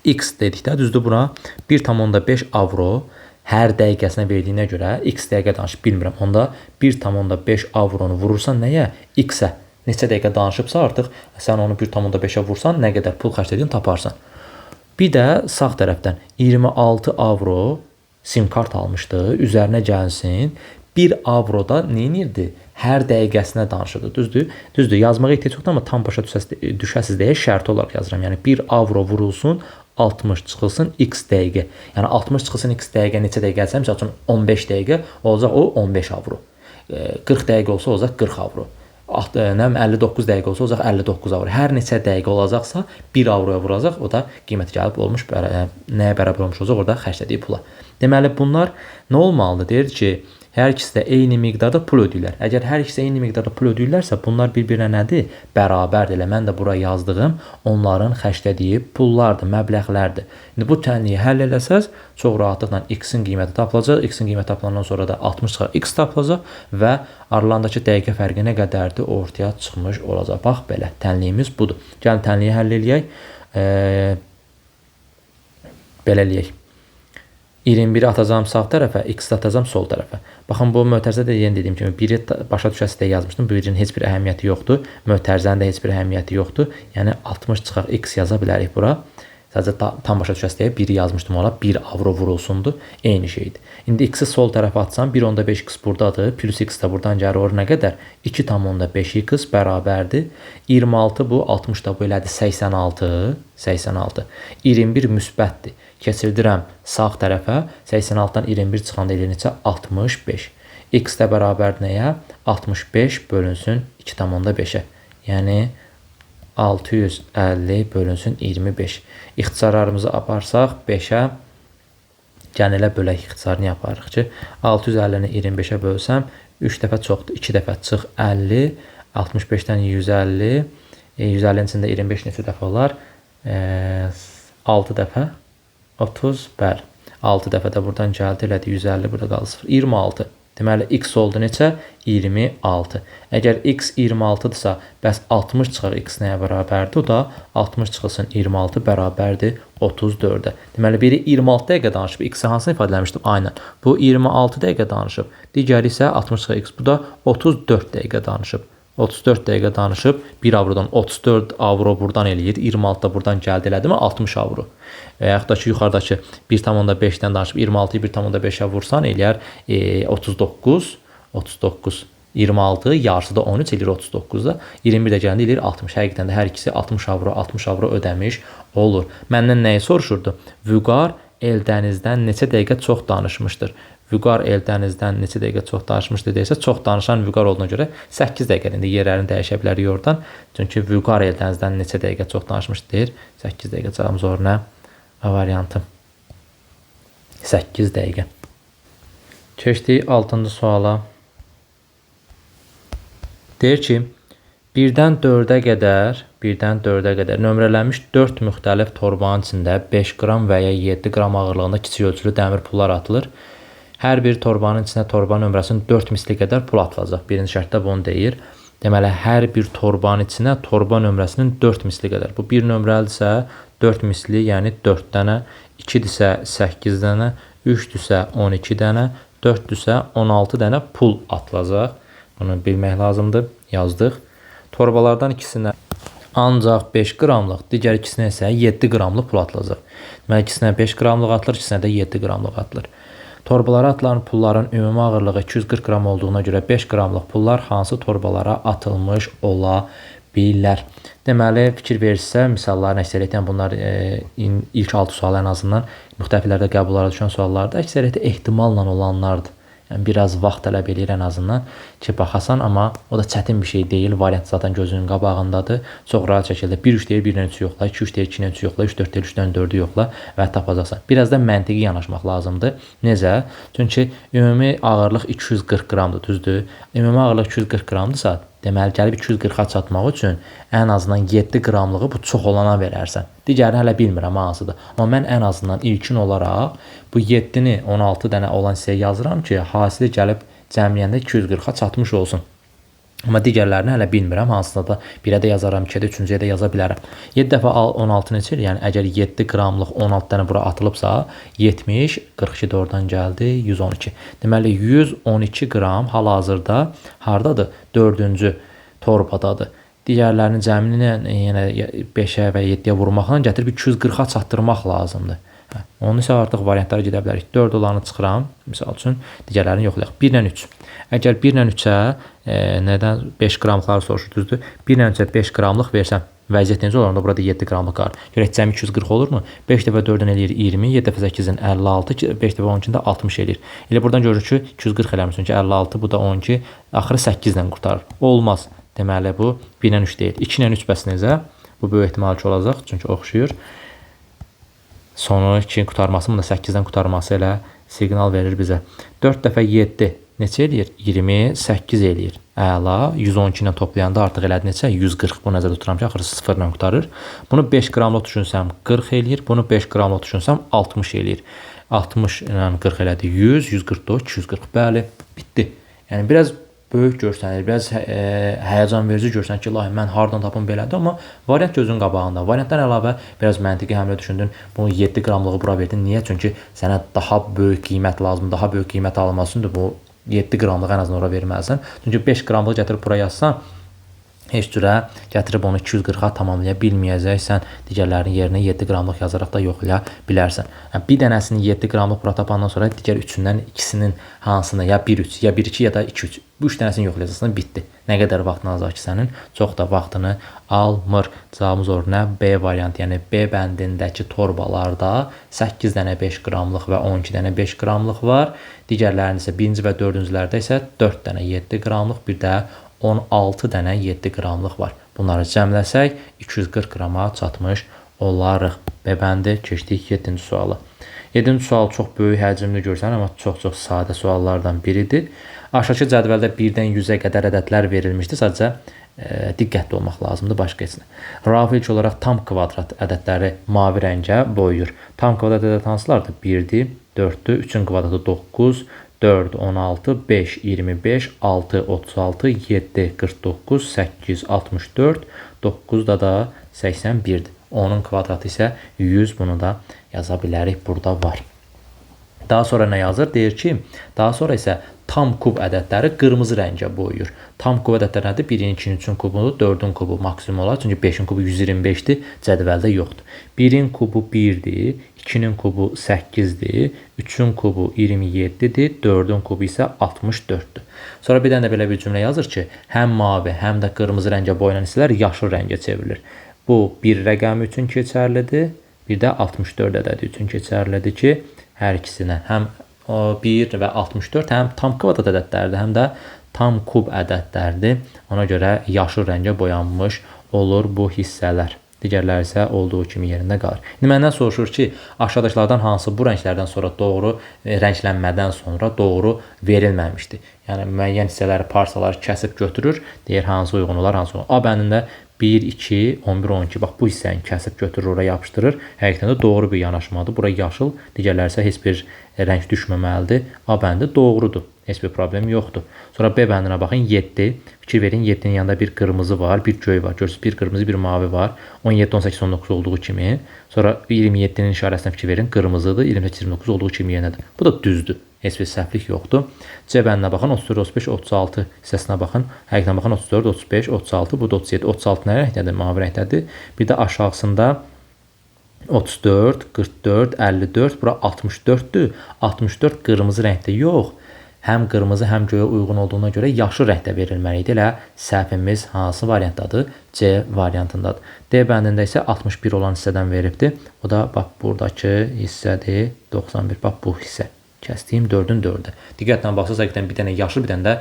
A: X dedikdə düzdür bura 1,5 avro hər dəqiqəsinə verdiyinə görə x dəqiqə danışıb bilmirəm. Onda 1,5 avronu vurursan nəyə? X-ə. Neçə dəqiqə danışıbsa artıq sən onu 1,5-ə vursan nə qədər pul xərclədiyini taparsan. Bir də sağ tərəfdən 26 avro sim kart almışdı. Üzərinə gəlsin. 1 avroda nə edirdi? Hər dəqiqəsinə danışırdı. Düzdür? Düzdür. Yazmağa ehtiyac yoxdur, amma tam başa düşəsiz deyə şərti olaraq yazıram. Yəni 1 avro vurulsun, 60 çıxılsın x dəqiqə. Yəni 60 çıxılsın x dəqiqə neçə dəqiqə gəlsə, məsəl üçün 15 dəqiqə olacaq o 15 avro. 40 dəqiqə olsa olacaq 40 avro. 59 dəqiqə olsa olacaq 59 avro. Hər neçə dəqiqə olacaqsa 1 avroya vuracaq, o da qiyməti gəlib olmuş, nəyə bərabər olmuş olacaq orada xərclədiyi pula. Deməli bunlar nə olmalıdır? Deyir ki, hər ikisi də eyni miqdarda pul ödəyirlər. Əgər hər ikisi eyni miqdarda pul ödəyirlərsə, bunlar bir-birinə nədir? Bərabərdir. Mən də bura yazdığım onların xərclədiyi pullardır, məbləğlərdir. İndi bu tənliyi həll eləsəz, çox rahatlıqla x-in qiyməti tapılacaq. X-in qiyməti tapılandan sonra da 60 çıxar x tapılacaq və aralarındakı dəqiqə fərqi nə qədərdir? Ortaya çıxmış olacaq. Bax belə, tənliyimiz budur. Gəlin tənliyi həll eləyək. Belə eləyək. 21-i atacağım sağ tərəfə, x-i atacağım sol tərəfə. Baxın, bu mötərizədə də yenə dediyim kimi, biri başa düşəsi də yazmışdım. Birinin heç bir əhəmiyyəti yoxdur. Mötərizənin də heç bir əhəmiyyəti yoxdur. Yəni 60 çıxar x yaza bilərik bura. Sadəcə tam başa düşəsi deyə 1-i yazmışdım ona. 1 avro vurulsundu. Eyni şeydir. İndi x-i sol tərəfə atsam, 1,5x buradadır. Plus x də buradan gəlir. O nə qədər? 2,5x bərabərdir. 26 bu, 60 da bu elədir. 86. 86. 21 müsbətdir. Keçirdirəm sağ tərəfə. 86-dan 21 çıxanda eləyir neçə? 65. X də bərabərdir nəyə? 65 bölünsün 2,5-ə. Yəni 650 bölünsün 25. İxtisarlarımızı aparsaq 5-ə, yəni elə bölək ixtisarını yaparıq ki, 650-ni 25-ə bölsəm 3 dəfə çoxdur, 2 dəfə çıx 50, 65-dən 150, 150-nin içində 25 neçə dəfə olar? 6 dəfə 30, bəli. 6 dəfə də buradan gəldi, elədi 150, burada qaldı 0, 26. Deməli, x oldu neçə? 26. Əgər x 26-dırsa, bəs 60 çıxar x nəyə bərabərdir? O da 60 çıxılsın 26 bərabərdir 34-ə. Deməli, biri 26 dəqiqə danışıb, x-i hansını ifadələmişdim? Aynən. Bu 26 dəqiqə danışıb. Digəri isə 60 çıxar x. Bu da 34 dəqiqə danışıb. 34 dəqiqə danışıb, 1 avrodan 34 avro buradan eləyir. 26 da buradan gəldi elədi mi? 60 avro. Və yaxud da ki, yuxarıdakı 1,5-dən danışıb 26-yı 1,5-ə vursan eləyər 39. 39. 26, yarısı da 13 eləyir 39-da. 21 də gələndə eləyir 60. Həqiqətən də hər ikisi 60 avro ödəmiş olur. Məndən nəyi soruşurdu? Vüqar Eldənizdən neçə dəqiqə çox danışmışdır? Vüqar Eldənizdən neçə dəqiqə çox danışmışdır deyirsə, çox danışan Vüqar olduğuna görə 8 dəqiqədir. İndi yerlərini dəyişə bilərik oradan. Çünki Vüqar Eldənizdən neçə dəqiqə çox danışmışdır deyir. 8 dəqiqə cavabımız orana variantı. 8 dəqiqə. Keçdik 6-cı suala. Deyir ki, 1-dən 4-ə qədər nömrələnmiş 4 müxtəlif torbanın içində 5 qram və ya 7 qram ağırlığında kiçik ölçülü dəmir pullar atılır. Hər bir torbanın içində torba nömrəsinin 4 misli qədər pul atılacaq. Birinci şərtdə bunu deyir. Deməli, hər bir torbanın içinə torba nömrəsinin 4 misli qədər. Bu 1 nömrəlidirsə 4 misli, yəni 4 dənə, 2-dirsə 8 dənə, 3-dürsə 12 dənə, 4-dürsə 16 dənə pul atılacaq. Bunu bilmək lazımdır. Yazdıq. Torbalardan ikisinə Ancaq 5 qramlıq, digər ikisinə isə 7 qramlıq pul atılacaq. Deməli, ikisinə 5 qramlıq atılır, ikisinə də 7 qramlıq atılır. Torbalara atılan pulların ümumi ağırlığı 240 qram olduğuna görə 5 qramlıq pullar hansı torbalara atılmış ola bilər? Deməli, fikir verirsə, misalların əksəriyyətən bunlar ilk 6 sual ən azından müxtəlif illərdə qəbullara düşən suallardır. Əksəriyyəti ehtimalla olanlardır. Yəni, biraz vaxt tələb edir ən azından ki, baxasan, amma o da çətin bir şey deyil. Variant zaten gözünün qabağındadır. Çox rahat şəkildə 1-3 deyir, 1-dən 3 yoxla, 2-3 deyir, 2-dən 3 yoxla, 3-4 deyir, 3-dən 4-ü yoxla və tapacaqsan. Biraz da məntiqi yanaşmaq lazımdır. Necə? Çünki ümumi ağırlıq 240 qramdır, düzdür? Ümumi ağırlıq 240 qramdırsa, deməli, gəlib 240-a çatmaq üçün ən azından 7 qramlığı bu çox olana verərsən. Digərini hələ bilmirəm hansıdır. Amma mən ən azından ilkin olaraq bu 7-ni 16 dənə olan hissəyə yazıram ki, hasili gəlib cəmləyəndə 240-a çatmış olsun. Amma digərlərini hələ bilmirəm. Hansıda da 1-ə də yazaram, 2-də, 3-cüyə də yaza bilərəm. 7 dəfə 16 neçədir? Yəni, əgər 7 qramlıq 16 dənə bura atılıbsa, 70, 42 də oradan gəldi, 112. Deməli, 112 qram hal-hazırda haradadır? 4-cü torbadadır. Digərlərinin cəmini yenə 5-ə və 7-yə vurmaqla gətirib 240-a çatdırmaq lazımdır. Onun isə artıq variantlara gedə bilərik. 4 olanı çıxıram. Misal üçün, digərlərini yoxlayaq. 1-lə 3. Əgər 1-lə 3-ə nədən 5 qramlıqları soruşur, düzdür? 1-lə 3-ə 5 qramlıq versəm, vəziyyət necə olur? Onda burada 7 qramlıq qalır. Görək, cəmi 240 olurmu? 5 dəfə 4-dən eləyir 20, 7 dəfə 8-dən 56, 5 dəfə 12-dən 60 eləyir. Elə buradan görür ki, 240 eləmir. Çünki 56, bu da 12, axırı 8-dən qurtarır. Olmaz. Deməli, bu 1-lə 3 deyil. 2-lə 3 bəs necə? Bu böyük ehtimal ki, olacaq, çünki oxşuyur. Sonu 2-nin qurtarması, bunu da 8-dən qurtarması elə siqnal verir bizə. 4 dəfə 7 neçə eləyir? 28 eləyir. Əla. 112 ilə toplayanda artıq elədi neçə? 140. Bu nəzərdə tuturam ki, axırı 0 ilə qurtarır. Bunu 5 qramlıq düşünsəm 40 eləyir. Bunu 5 qramlıq düşünsəm 60 eləyir. 60 ilə 40 elədi 100, 140, 240. Bəli, bitdi. Yəni, biraz böyük görsənir, biraz həyəcan verici görsənir ki, ilahi, mən hardan tapım belədir, amma variant gözün qabağında. Variantdan əlavə biraz məntiqi həmlə düşündün, bunu 7 qramlığı bura verdin. Niyə? Çünki sənə daha böyük qiymət lazımdır, daha böyük qiymət alınmasındır, bu 7 qramlıq ən azından ora verməlisən. Çünki 5 qramlığı gətirib bura yazsan, heç cürə gətirib onu 240-a tamamlaya bilməyəcəksən. Digərlərinin yerinə 7 qramlıq yazaraq da yoxlaya bilərsən. Yəni, bir dənəsini 7 qramlıq bura tapandan sonra digər üçündən ikisinin hansını, ya 1-3, ya 1-2, ya da 2-3. Bu 3 dənəsini yoxlayacaqsan, bitdi. Nə qədər vaxtın alacaq ki, sənin çox da vaxtını almır. Cavabımız olur nə? B variantı, yəni B bəndindəki torbalarda 8 dənə 5 qramlıq və 12 dənə 5 qramlıq var. Digərlərinin isə 1-ci və 4-cülərdə isə 4 dənə 7 qramlıq, bir də 16 dənə 7 qramlıq var. Bunları cəmləsək 240 qrama çatmış olarıq. B bəndi keçdik 7-ci sualı. 7-ci sual çox böyük həcmli görsən, amma çox-çox sadə suallardan biridir. Aşağıdakı cədvəldə 1-dən 100-ə qədər ədədlər verilmişdir. Sadəcə diqqətli olmaq lazımdır başqa heç nə. Rauf ilk olaraq tam kvadrat ədədləri mavi rəngə boyuyur. Tam kvadrat ədəd hansılardır? 1-dir, 4-dür, 3-ün kvadratı 9, 4, 16, 5, 25, 6, 36, 7, 49, 8, 64, 9 da 81-dir. Onun kvadratı isə 100, bunu da yaza bilərik, burada var. Daha sonra nə yazır? Deyir ki, daha sonra isə tam kub ədədləri qırmızı rəngə boyuyur. Tam kub ədədləri nədir? 1-in, 2-in, 3-ün kubu, 4-ün kubu maksimum olar. Çünki 5-in kubu 125-dir, cədvəldə yoxdur. 1-in kubu 1-dir, 2-nin kubu 8-dir, 3-ün kubu 27-dir, 4-ün kubu isə 64-dür. Sonra bir dənə də belə bir cümlə yazır ki, həm mavi, həm də qırmızı rəngə boyanan hissələr yaşıl rəngə çevrilir. Bu, bir rəqəmi üçün keçərlidir, bir də 64 ədədi üçün keçərlidir ki, hər ikisinə həm 1 və 64 həm tam kvadrat ədədlərdir, həm də tam kub ədədlərdir. Ona görə yaşıl rəngə boyanmış olur bu hissələr. Digərləri isə olduğu kimi yerində qalır. İndi məndən soruşur ki, aşağıdakılardan hansı bu rənglərdən sonra doğru, rənglənmədən sonra doğru verilməmişdir. Yəni, müəyyən hissələri, parçaları kəsib götürür, deyir hansı uyğun olar, hansı uyğun. A bəndində 1, 2, 11, 12. Bax, bu hissəni kəsib götürür, oraya yapışdırır. Həqiqətən də doğru bir yanaşmadır. Bura yaşıl, digərləri isə heç bir rəng düşməməlidir. A bəndi doğrudur. Heç bir problem yoxdur. Sonra B bəndinə baxın, 7. Fikir verin, 7-nin yanında bir qırmızı var, bir göy var. Görürsünüz, bir qırmızı, bir mavi var. 17, 18, 19 olduğu kimi. Sonra 27-nin işarəsinə fikir verin, qırmızıdır. 28, 29 olduğu kimi yenədir. Bu da düzdür. Heç bir səhvlik yoxdur. C bəndinə baxın, 34, 35, 36 hissəsinə baxın. Həqiqətən baxın, 34, 35, 36, bu da 37. 36 nə rəngdədir? Mavi rəngdədir. Bir də aşağısında 34, 44, 54, bura 64-dür. 64 qırmızı rəngdə yox. Həm qırmızı, həm göyə uyğun olduğuna görə yaşıl rəngdə verilməli idi. Elə səhvimiz hansı variantdadır? C variantındadır. D bəndində isə 61 olan hissədən veribdir. O da bax buradakı hissədir. 91, bax bu hissə. Kəsdiyim 4-ün 4-ü. Diqqətlə baxsaq, həqiqətən bir dənə yaşıl, bir dənə də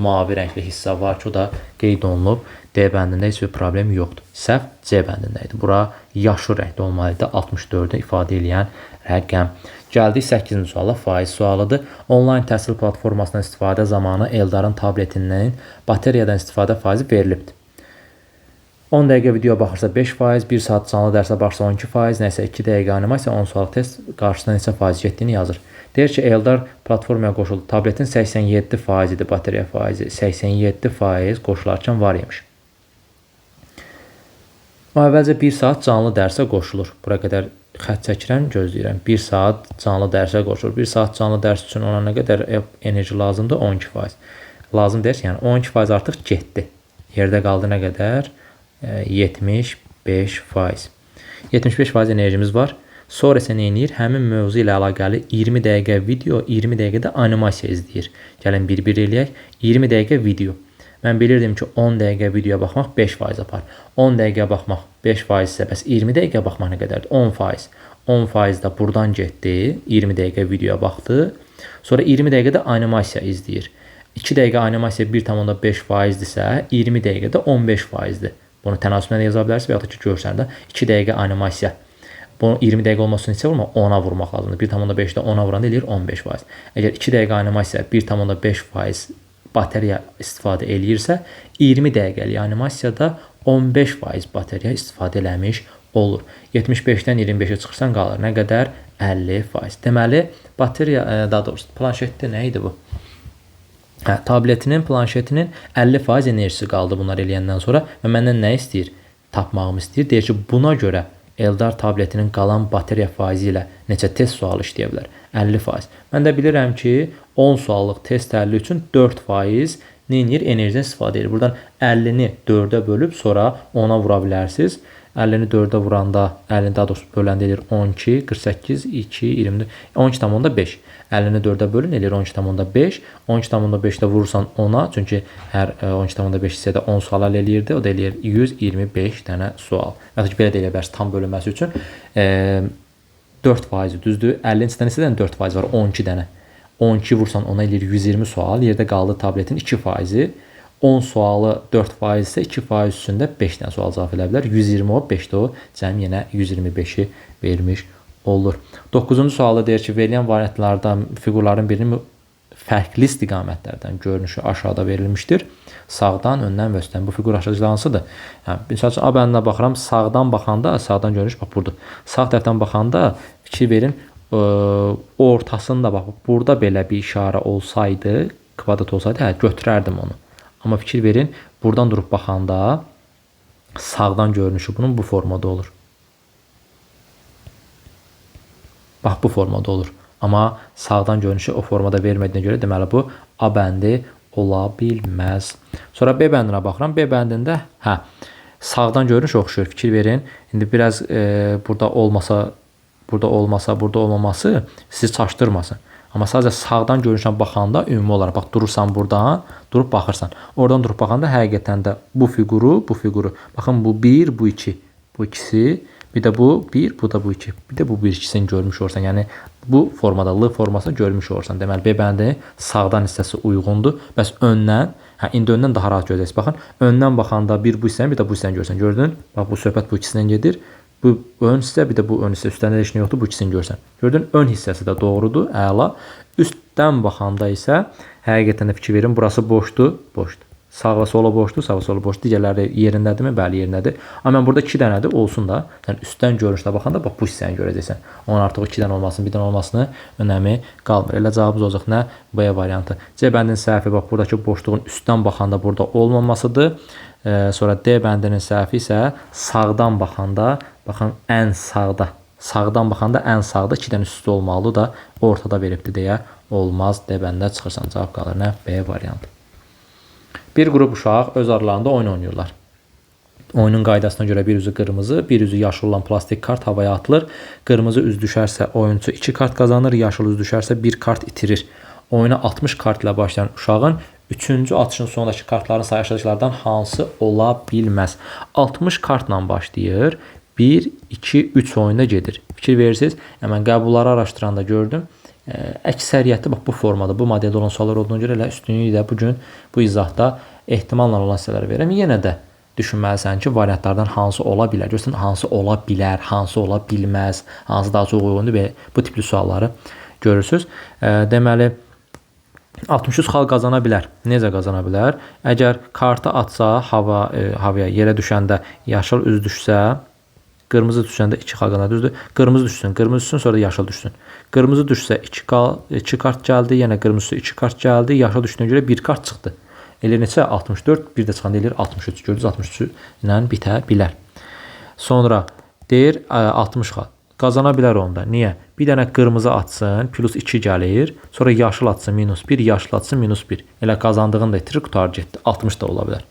A: mavi rəngli hissə var ki, o da qeyd olunub. D bəndində heç bir problem yoxdur. Səhv C bəndində idi. Bura yaşıl rəngdə olmalı idi. 64-ü ifadə edən rəqəm. Gəldik 8-ci suala, faiz sualıdır. Onlayn təhsil platformasından istifadə zamanı Eldarın tabletindən bateriyadan istifadə faizi verilibdir. 10 dəqiqə video baxırsa 5%, 1 saat canlı dərsə baxırsa 12%, nəsə 2 dəqiqə animasiya 10 sual test qarşısına neçə faiz getdiyini yazır. Deyir ki, Eldar platformaya qoşuldu. Tabletin 87% idi bateriya faizi. 87% qoşularkən var imiş. Əvvəlcə 1 saat canlı dərsə qoşulur. Bura qədər xətt çəkirəm, gözləyirəm. 1 saat canlı dərsə qoşulur. 1 saat canlı dərs üçün ona nə qədər enerji lazımdır? 12%. Lazım deyirsə, yəni 12% artıq getdi. Yerdə qaldı nə qədər? 75%. 75% enerjimiz var. Sonra isə nə edir? Həmin mövzu ilə əlaqəli 20 dəqiqə video, 20 dəqiqədə animasiya izləyir. Gəlin bir-bir eləyək. 20 dəqiqə video. Mən bilirdim ki, 10 dəqiqə videoya baxmaq 5% apar. 10 dəqiqə baxmaq 5% isə bəs 20 dəqiqə baxmaq nə qədərdir? 10%. 10% də buradan getdi. 20 dəqiqə videoya baxdı. Sonra 20 dəqiqədə animasiya izləyir. 2 dəqiqə animasiya 1,5%-dirsə, 20 dəqiqədə 15%-dir. Bunu tənasüblə yaza bilərsiniz və ya da ki, görsəndə 2 dəqiqə animasiya. Bunu 20 dəqiqə olmasını neçə vurmaq? 10-a vurmaq lazımdır. 1,5-də 10-a vuranda eləyir 15%. Əgər 2 dəqiqə animasiya 1,5% bateriya istifadə eləyirsə, 20 dəqiqəlik animasiyada 15% bateriya istifadə eləmiş olur. 75-dən 25-ə çıxırsan qalır. Nə qədər? 50%. Deməli, bateriya, daha doğrusu, planşetdə nə idi bu? Tabletinin, planşetinin 50% enerjisi qaldı bunlar eləyəndən sonra və məndən nə istəyir? Tapmağımı istəyir. Deyir ki, buna görə Eldar tabletinin qalan bateriya faizi ilə neçə test sualı işləyə bilər? 50%. Mən də bilirəm ki, 10 suallıq test həlli üçün 4% neyinir? Enerjidən istifadə edir. Buradan 50-ni 4-ə bölüb sonra 10-a vura bilərsiniz. 50-ni 4-ə vuranda, 50-ni daha doğrusu böləndə edir 12, 48, 2, 24, 12,5. 50-ni 4-ə bölün, edir 12,5. 12,5-də vurursan 10-a, çünki hər 12,5 hissədə 10 sual həll eləyirdi. O da eləyir 125 dənə sual. Yəni ki, belə də elə bilərsiniz, tam bölünməsi üçün 4%, düzdür? 50-in içində neçə dənə 4% var? 12 dənə. 12 vursan ona eləyir 120 sual. Yerdə qaldı tabletin 2%. 10 sualı 4% isə 2% üstündə 5 dənə sual cavab edə bilər. 120 o, 5 də o, cəmi yenə 125-i vermiş olur. 9-cu sualda deyir ki, verilən variantlarda fiqurların birinin fərqli istiqamətlərdən görünüşü aşağıda verilmişdir. Sağdan, öndən və üstdən. Bu fiqur aşağıda hansıdır? Misal üçün, A bəndinə baxıram, sağdan baxanda, sağdan görünüş bax burada. Sağ tərəfdən baxanda fikir verin, ortasında bax, burada belə bir işarə olsaydı, kvadrat olsaydı, götürərdim onu. Amma fikir verin, buradan durub baxanda sağdan görünüşü bunun bu formada olur. Bax, bu formada olur. Amma sağdan görünüşü o formada vermədiyinə görə deməli bu A bəndi ola bilməz. Sonra B bəndinə baxıram. B bəndində sağdan görünüş oxşuyur. Fikir verin. İndi biraz burada olmasa, burada olmaması sizi çaşdırmasın. Amma sadəcə sağdan görünüşdən baxanda ümumi olaraq bax, durursan buradan, durub baxırsan. Oradan durub baxanda həqiqətən də bu fiquru, baxın bu 1, bu 2, bu ikisi, bir də bu 1, bu da bu 2, bir də bu 1 ikisini görmüş olursan. Yəni bu formada, L formasını görmüş olursan. Deməli B bəndi sağdan hissəsi uyğundur. Bəs öndən, indi öndən daha rahat görəcəksiniz. Baxın, öndən baxanda bir bu hissəni, bir də bu hissəni görsən. Gördün? Bax, bu söhbət bu ikisindən gedir. Bu ön hissə, bir də bu ön hissə. Üstəndə heç nə yoxdur, bu ikisini görsən. Gördün, ön hissəsi də doğrudur, əla. Üstdən baxanda isə həqiqətən də fikir verin, burası boşdur, boşdur. Sağ və sola boşdur, sağ və sola boşdur. Digərləri yerindədirmi? Bəli, yerindədir. Amma mən burada 2 dənədir, olsun da. Sən üstdən görünüşdə baxanda bax, bu hissəni görəcəksən. Onun artıq 2 dənə olmasını, 1 dənə olmasını önəmi qalmır. Elə cavabımız olacaq nə? B variantı. C bəndinin səhvi bax, buradakı boşluğun üstdən baxanda burada olmamasıdır. Sonra D bəndinin səhvi isə sağdan baxanda, baxın, ən sağda. Sağdan baxanda ən sağda 2 dənə üstü olmalıdır da ortada veribdir deyə olmaz. D bəndə çıxırsan. Cavab qalır nə? B variantı. Bir qrup uşaq öz aralarında oyun oynayırlar. Oyunun qaydasına görə bir üzü qırmızı, bir üzü yaşıl olan plastik kart havaya atılır. Qırmızı üz düşərsə oyunçu 2 kart qazanır, yaşıl üz düşərsə 1 kart itirir. Oyuna 60 kart ilə başlayan uşağın 3-cü atışın sonundakı kartların sayı aşağıdakılardan hansı ola bilməz? 60 kartla başlayır. 1, 2, 3 oyunda gedir. Fikir verirsiniz. Mən qəbulları araşdıranda gördüm. Əksəriyyəti bax bu formada, bu modeldə olan suallar olduğuna görə elə üstünlüyü də bugün bu izahda ehtimalla olan hissələri verirəm. Yenə də düşünməlisən ki, variantlardan hansı ola bilər? Görürsən, hansı ola bilər, hansı ola bilməz, hansı daha çox uyğundur və bu tipli sualları görürsünüz. Deməli, 63 xal qazana bilər. Necə qazana bilər? Əgər kartı atsa, havaya yerə düşəndə yaşıl üz düşsə, qırmızı düşəndə 2 xal qazanır, düzdür? Qırmızı düşsün, sonra da yaşıl düşsün. Qırmızı düşsə 2 kart gəldi, yenə qırmızı 2 kart gəldi, yaşıl düşdüyünə görə 1 kart çıxdı. Elə neçə? 64, bir də çıxanda eləyir 63. Gördünüz, 63 ilə bitə bilər. Sonra deyir 60 xal. Qazana bilər onda. Niyə? Bir dənə qırmızı atsın, plus 2 gəlir. Sonra yaşıl atsın, minus 1, yaşıl atsın, minus 1. Elə qazandığını da itirir, qutarı getdi. 60 da ola bilər.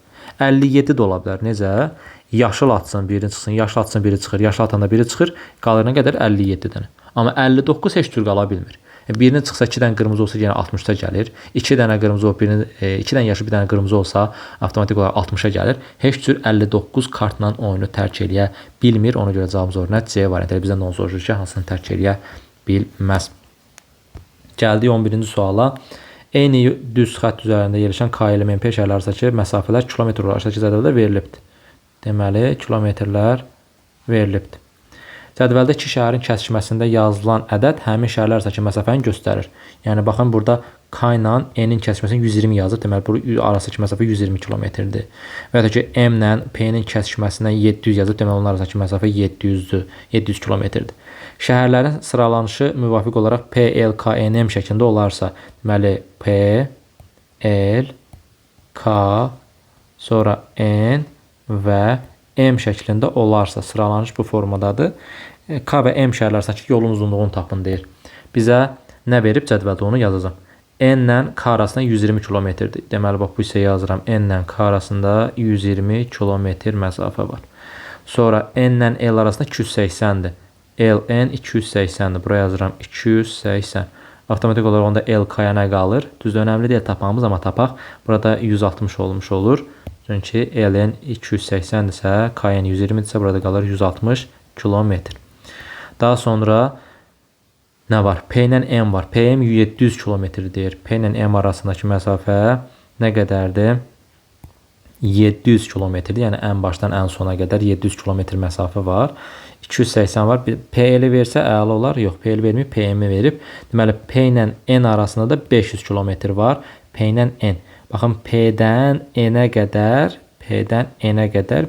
A: 57 də ola bilər. Necə? Yaşıl atsın, biri çıxsın, yaşıl atsın, biri çıxır, yaşıl atanda biri çıxır. Qalırına qədər 57 dənə. Amma 59 heç cür qala bilmir. Birinin çıxsa 2 dənə qırmızı olsa yenə 60-a gəlir. 2 dənə qırmızı olsa, 2 dənə yaşıl, bir dənə qırmızı olsa avtomatik olaraq 60-a gəlir. Heç cür 59 kartla oyunu tərk eləyə bilmir. Ona görə cavabımız olur nə? C variantı. Bizdən onu soruşur ki, hansını tərk eləyə bilməz. Gəldik 11-ci suala. Eyni düz xətt üzərində yerləşən K ilə MP şəhərləri arasındakı məsafələr kilometr olaraq aşağıdakı cədvəldə verilibdir. Deməli, kilometrlər verilibdir. Cədvəldə iki şəhərin kəsişməsində yazılan ədəd həmin şəhərlər arasındakı məsafəni göstərir. Yəni, baxın, burada K ilə N-in kəsişməsində 120 yazır. Deməli, bu arasındakı məsafə 120 kilometrdir. Və ya ki, M ilə P-nin kəsişməsindən 700 yazır. Deməli, onlar arasındakı məsafə 700-dür. 700 kilometrdir. Şəhərlərin sıralanışı müvafiq olaraq P, L, K, N, M şəklində olarsa, deməli, P, L, K, sonra N və M şəklində olarsa, sıralanış bu formadadır. K və M şəhərlər arasındakı yolun uzunluğunu tapın deyir. Bizə nə verib cədvəldə onu yazacağım. N ilə K arasında 120 kilometrdir. Deməli, bax, bu hissəyə yazıram. N ilə K arasında 120 kilometr məsafə var. Sonra N ilə L arasında 280-dir. LN 280-dir. Buraya yazıram 280. Avtomatik olaraq onda LK-ya nə qalır? Düzdür, önəmli deyil tapmamız, amma tapaq. Burada 160 olmuş olur. Çünki LN 280-dirsə, KN 120-dirsə, burada qalır 160 kilometr. Daha sonra nə var? P ilə M var. PM 700 kilometr deyir. P ilə M arasındakı məsafə nə qədərdir? 700 kilometrdir. Yəni, ən başdan ən sona qədər 700 kilometr məsafə var. 280 var. PL versə əla olar. Yox, PL vermir, PM verib. Deməli, P ilə N arasında da 500 kilometr var. P ilə N. Baxın, P-dən N-ə qədər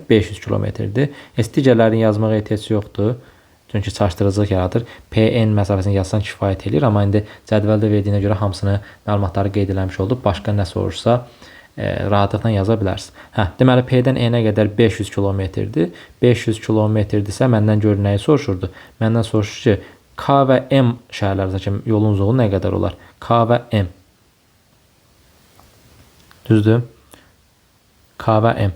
A: 500 kilometrdir. Digərlərini yazmağa ehtiyac yoxdur. Çünki çaşdırıcılıq yaradır. PN məsafəsini yazsan kifayət edir. Amma indi cədvəldə verdiyinə görə hamısını məlumatları qeyd eləmiş oldu. Başqa nə sorursa rahatlıqla yaza bilərsiniz. Deməli, P-dən N-ə qədər 500 kilometrdir. 500 kilometrdirsə, məndən gör nəyi soruşurdu? Məndən soruşur ki, K və M şəhərlər arasındakı yolun uzunluğu nə qədər olar? K və M. Düzdür? K və M.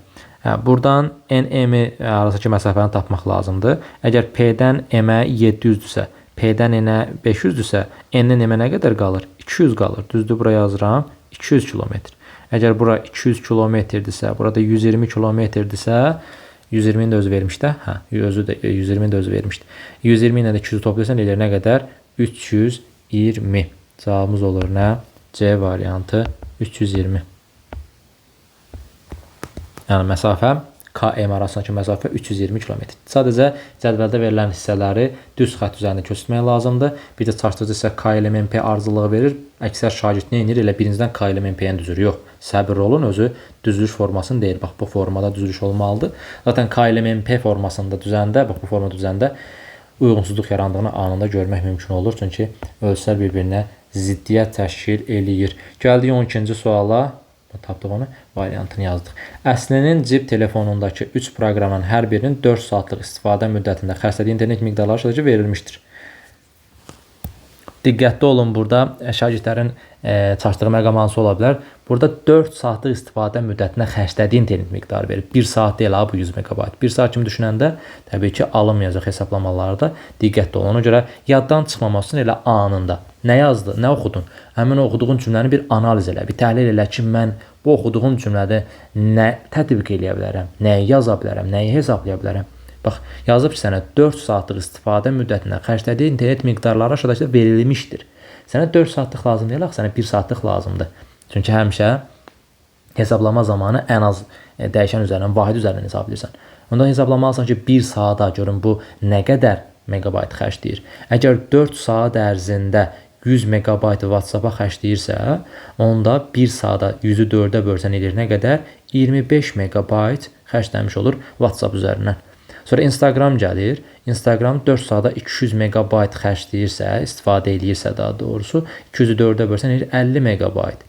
A: Buradan N-M arasındakı məsafəni tapmaq lazımdır. Əgər P-dən M-ə 700-dürsə, P-dən N-ə 500-dürsə, N-dən M-ə nə qədər qalır? 200 qalır. Düzdür, buraya yazıram 200 kilometr. Əgər bura 200 kilometrdirsə, burada 120 kilometrdirsə, 120-ni də özü vermişdi. Özü də 120-ni də özü vermişdi. 120 ilə də 200 toplayırsan, eləyir nə qədər? 320. Cavabımız olur nə? C variantı 320. Yəni, məsafə KM arasındakı məsafə 320 km. Sadəcə cədvəldə verilən hissələri düz xətt üzərində köçürmək lazımdır. Bir də çaşdırıcı hissə K ilə MP ardıcılığı verir. Əksər şagird nə edir? Elə birincidən K ilə MP-yə düzür. Yox, səbirli olun, özü düzülüş formasını deyir. Bax, bu formada düzülüş olmalıdır. Zaten K ilə MP formasında düzəndə, bax, bu formada düzəndə uyğunsuzluq yarandığını anında görmək mümkün olur. Çünki ölçülər bir-birinə ziddiyyət təşkil eləyir. Gəldik 12-ci suala. Tapdıq onu, variantını yazdıq. Əslinin cib telefonundakı 3 proqramın hər birinin 4 saatlıq istifadə müddətində xərclədiyi internet miqdarları aşağıdakı verilmişdir. Diqqətli olun, burada şagirdlərin çaşdığı məqam hansı ola bilər? Burada 4 saatlıq istifadə müddətinə xərclədiyi internet miqdarı verir. 1 saat deyil bu 100 megabayt. 1 saat kimi düşünəndə təbii ki, alınmayacaq hesablamalarda diqqətli olun. Ona görə yaddan çıxmaması üçün elə anında nə yazdı, nə oxudun? Həmin oxuduğun cümləni bir analiz elə, bir təhlil elə ki, mən bu oxuduğum cümlədə nə tətbiq edə bilərəm, nəyi yaza bilərəm, nəyi hesablaya bilərəm. Bax, yazıb ki, sənə 4 saatlıq istifadə müddətinə xərclədiyi internet miqdarları aşağıdakı verilmişdir. Sənə 4 saatlıq lazım deyil, sənə 1 saatlıq lazımdır. Çünki həmişə hesablama zamanı ən az dəyişən üzərindən, vahid üzərindən hesablayırsan. Ondan hesablamalısan ki, 1 saata görün bu nə qədər megabayt xərcləyir. Əgər 4 saat ərzində 100 megabayt WhatsApp-a xərcləyirsə, onda 1 saata 100-ü 4-ə bölsən edir nə qədər? 25 megabayt xərcləmiş olur WhatsApp üzərindən. Sonra Instagram gəlir. Instagram 4 saata 200 megabayt xərcləyirsə, istifadə edirsə daha doğrusu, 200-ü 4-ə bölsən edir 50 megabayt.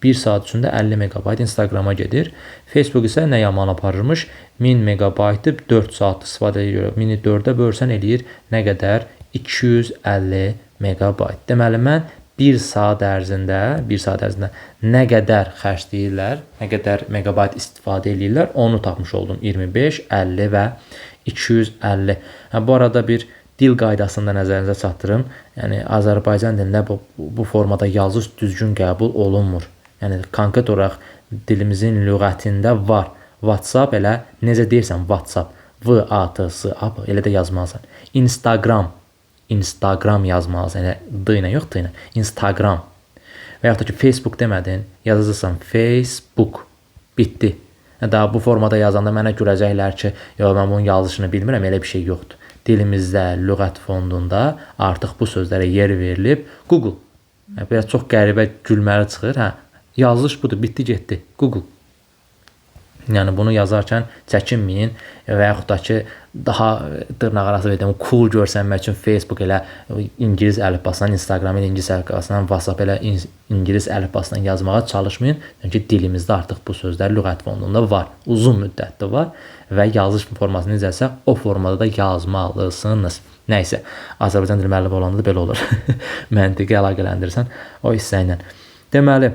A: 1 saat içində 50 megabayt Instagrama gedir. Facebook isə nə yaman aparırmış? 1000 megabaytı 4 saat istifadə edir. 1000-i 4-ə bölsən eləyir nə qədər? 250 megabayt. Deməli, mən 1 saat ərzində nə qədər xərcləyirlər, nə qədər megabayt istifadə edirlər, onu tapmış oldum. 25, 50 və 250. Bu arada bir dil qaydasını da nəzərinizə çatdırım. Yəni, Azərbaycan dilində bu formada yazı düzgün qəbul olunmur. Yəni, konkret olaraq dilimizin lüğətində var. WhatsApp elə necə deyirsən, WhatsApp, V-A-T-S-A, elə də yazmalısan. Instagram yazmalısan, elə D ilə yox, T ilə. Instagram. Və yaxud da ki, Facebook demədin, yazırsan Facebook. Bitdi. Daha bu formada yazanda mənə görəcəklər ki, mən bunun yazılışını bilmirəm, elə bir şey yoxdur. Dilimizdə, lüğət fondunda artıq bu sözlərə yer verilib. Google. Biraz çox qəribə gülməli çıxır. Yazılış budur, bitdi, getdi. Google. Yəni, bunu yazarkən çəkinməyin və yaxud da ki, daha dırnaq arası verdim, cool görsənmək üçün Facebook elə İngilis əlifbasından, Instagram elə İngilis əlifbasından, WhatsApp elə İngilis əlifbasından yazmağa çalışmayın. Çünki dilimizdə artıq bu sözlər lüğət fondunda var, uzun müddətdə var və yazılış forması necəsə o formada da yazmalısınız. Nəysə, Azərbaycan dili müəllimi olanda da belə olur. Məntiqi əlaqələndirsən o hissə ilə. Deməli,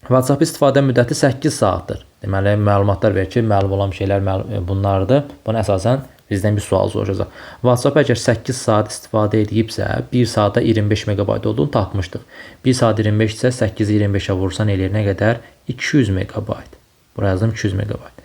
A: WhatsApp istifadə müddəti 8 saatdır. Deməli, məlumatlar verir ki, məlum olan şeylər bunlardır. Buna əsasən bizdən bir sual soruşacaq. WhatsApp əgər 8 saat istifadə edibsə, 1 saata 25 megabayt olduğunu tapmışdıq. 1 saat 25 isə 8-i 25-ə vursan eləyir nə qədər? 200 megabayt. Buraya yazdım 200 megabayt.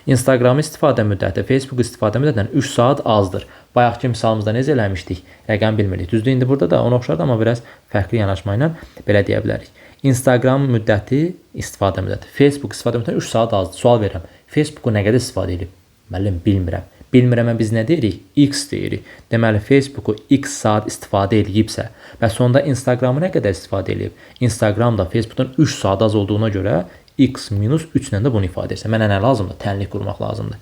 A: Instagram istifadə müddəti, Facebook istifadə müddətindən 3 saat azdır. Bayaqki misalımızda necə eləmişdik? Rəqəm bilmirik. Düzdür, indi burada da ona oxşardı, amma biraz fərqli yanaşma ilə belə deyə bilərik. Instagram müddəti, istifadə müddəti. Facebook istifadə müddəti 3 saat azdır. Sual verirəm. Facebooku nə qədər istifadə edib? Müəllim, bilmirəm. Bilmirəmə biz nə deyirik? X deyirik. Deməli, Facebooku X saat istifadə edibsə, və sonda Instagramı nə qədər istifadə edib? Instagram da Facebookdan 3 saat az olduğuna görə X minus 3 ilə də bunu ifadə etsə. Mənə nə lazımdır? Tənlik qurmaq lazımdır.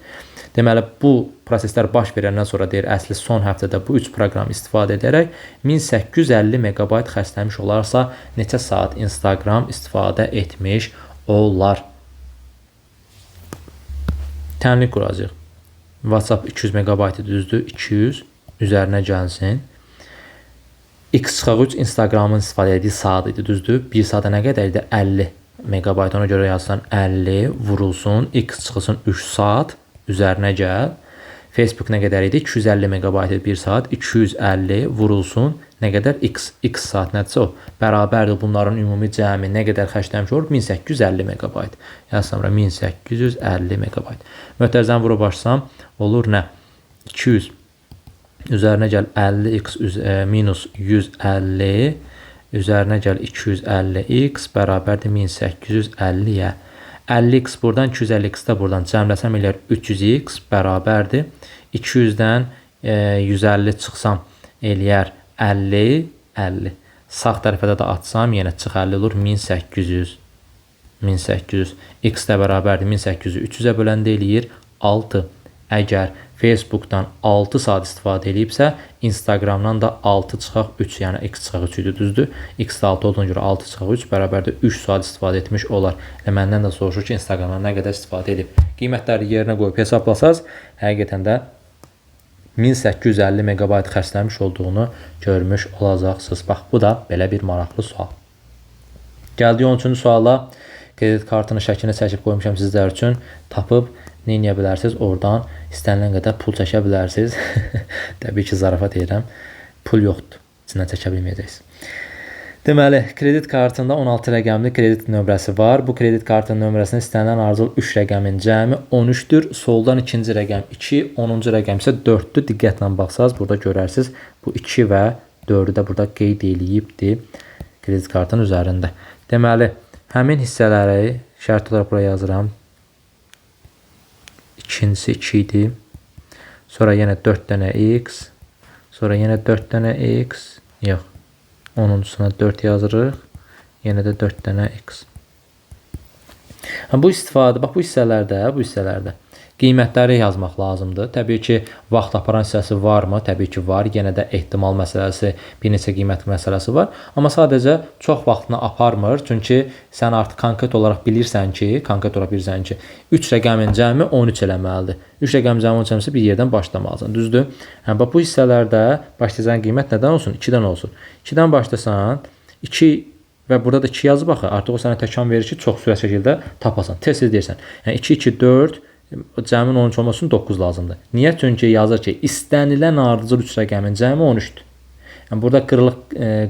A: Deməli, bu proseslər baş verəndən sonra deyir, əsli son həftədə bu 3 proqram istifadə edərək 1850 megabayt xərcləmiş olarsa, neçə saat Instagram istifadə etmiş olar? Tənlik quracaq. WhatsApp 200 megabaytı düzdür, 200 üzərinə gəlsin. X-3 Instagramın istifadə etdiyi saat idi, düzdür. 1 saata nə qədər idi? 50 megabayt. Ona görə yazsan 50 vurulsun, X çıxılsın 3 saat üzərinə gəl. Facebook nə qədər idi? 250 megabayt idi 1 saat. 250 vurulsun nə qədər? X. X saat nədirsə o. Bərabərdir bunların ümumi cəmi nə qədər xərcləmiş olur? 1850 megabayt. Yazsam 1850 megabayt. Möhtərizəni vurub başlasam olur nə? 200 üzərinə gəl 50x minus 150 üzərinə gəl 250x bərabərdir 1850-yə. 50x buradan 250x də buradan cəmləsəm eləyər 300x bərabərdir. 200-dən 150 çıxsam eləyər 50. Sağ tərəfə də atsam yenə çıx 50 olur 1800. X də bərabərdir 1800-ü 300-ə böləndə eləyir 6. Əgər Facebookdan 6 saat istifadə edibsə, Instagramdan da 6 çıxaq 3, yəni x çıxaq 3 idi, düzdür. X də 6 olduğuna görə 6 çıxaq 3 bərabərdir 3 saat istifadə etmiş olar. Məndən də soruşur ki, Instagramdan nə qədər istifadə edib. Qiymətləri yerinə qoyub hesablasaz, həqiqətən də 1850 megabayt xərcləmiş olduğunu görmüş olacaqsınız. Bax, bu da belə bir maraqlı sual. Gəldik 13-cü suala. Kredit kartının şəklini çəkib qoymuşam sizlər üçün. Tapıb nə edə bilərsiniz? Oradan istənilən qədər pul çəkə bilərsiniz. Təbii ki, zarafat edirəm. Pul yoxdur. İçindən çəkə bilməyəcəksiniz. Deməli, kredit kartında 16 rəqəmli kredit nömrəsi var. Bu kredit kartının nömrəsində istənilən arzul 3 rəqəmin cəmi 13-dür. Soldan ikinci rəqəm 2, 10-cu rəqəm isə 4-dür. Diqqətlə baxsaz, burada görərsiniz. Bu 2 və 4-ü də burada qeyd eləyibdir kredit kartının üzərində. Deməli, həmin hissələri şərt olaraq buraya yazıram. İkincisi 2 idi. Sonra yenə 4 dənə x. Sonra yenə 4 dənə x. Yox. 10-uncusuna 4 yazırıq. Yenə də 4 dənə x. Bu istifadə, bax bu hissələrdə qiymətləri yazmaq lazımdır. Təbii ki, vaxt aparan hissəsi varmı? Təbii ki, var. Yenə də ehtimal məsələsi, bir neçə qiymət məsələsi var. Amma sadəcə çox vaxtını aparmır. Çünki sən artıq konkret olaraq bilirsən ki, 3 rəqəmin cəmi 13 eləməlidir. 3 rəqəmin cəmi 13 eləməlisə bir yerdən başlamalısan. Düzdür? Bax bu hissələrdə başlayacağın qiymət nədən olsun? 2-dən olsun. 2-dən başlasan, 2 və burada da 2 yazıb baxı. Artıq o sənə təkan verir ki, çox sürətli şəkildə tapasan. Tez-tez deyirsən. Yəni 2, 2, 4 cəmin 13 olması üçün 9 lazımdır. Niyə? Çünki yazır ki, istənilən ardıcıl 3 rəqəmin cəmi 13-dür. Yəni burada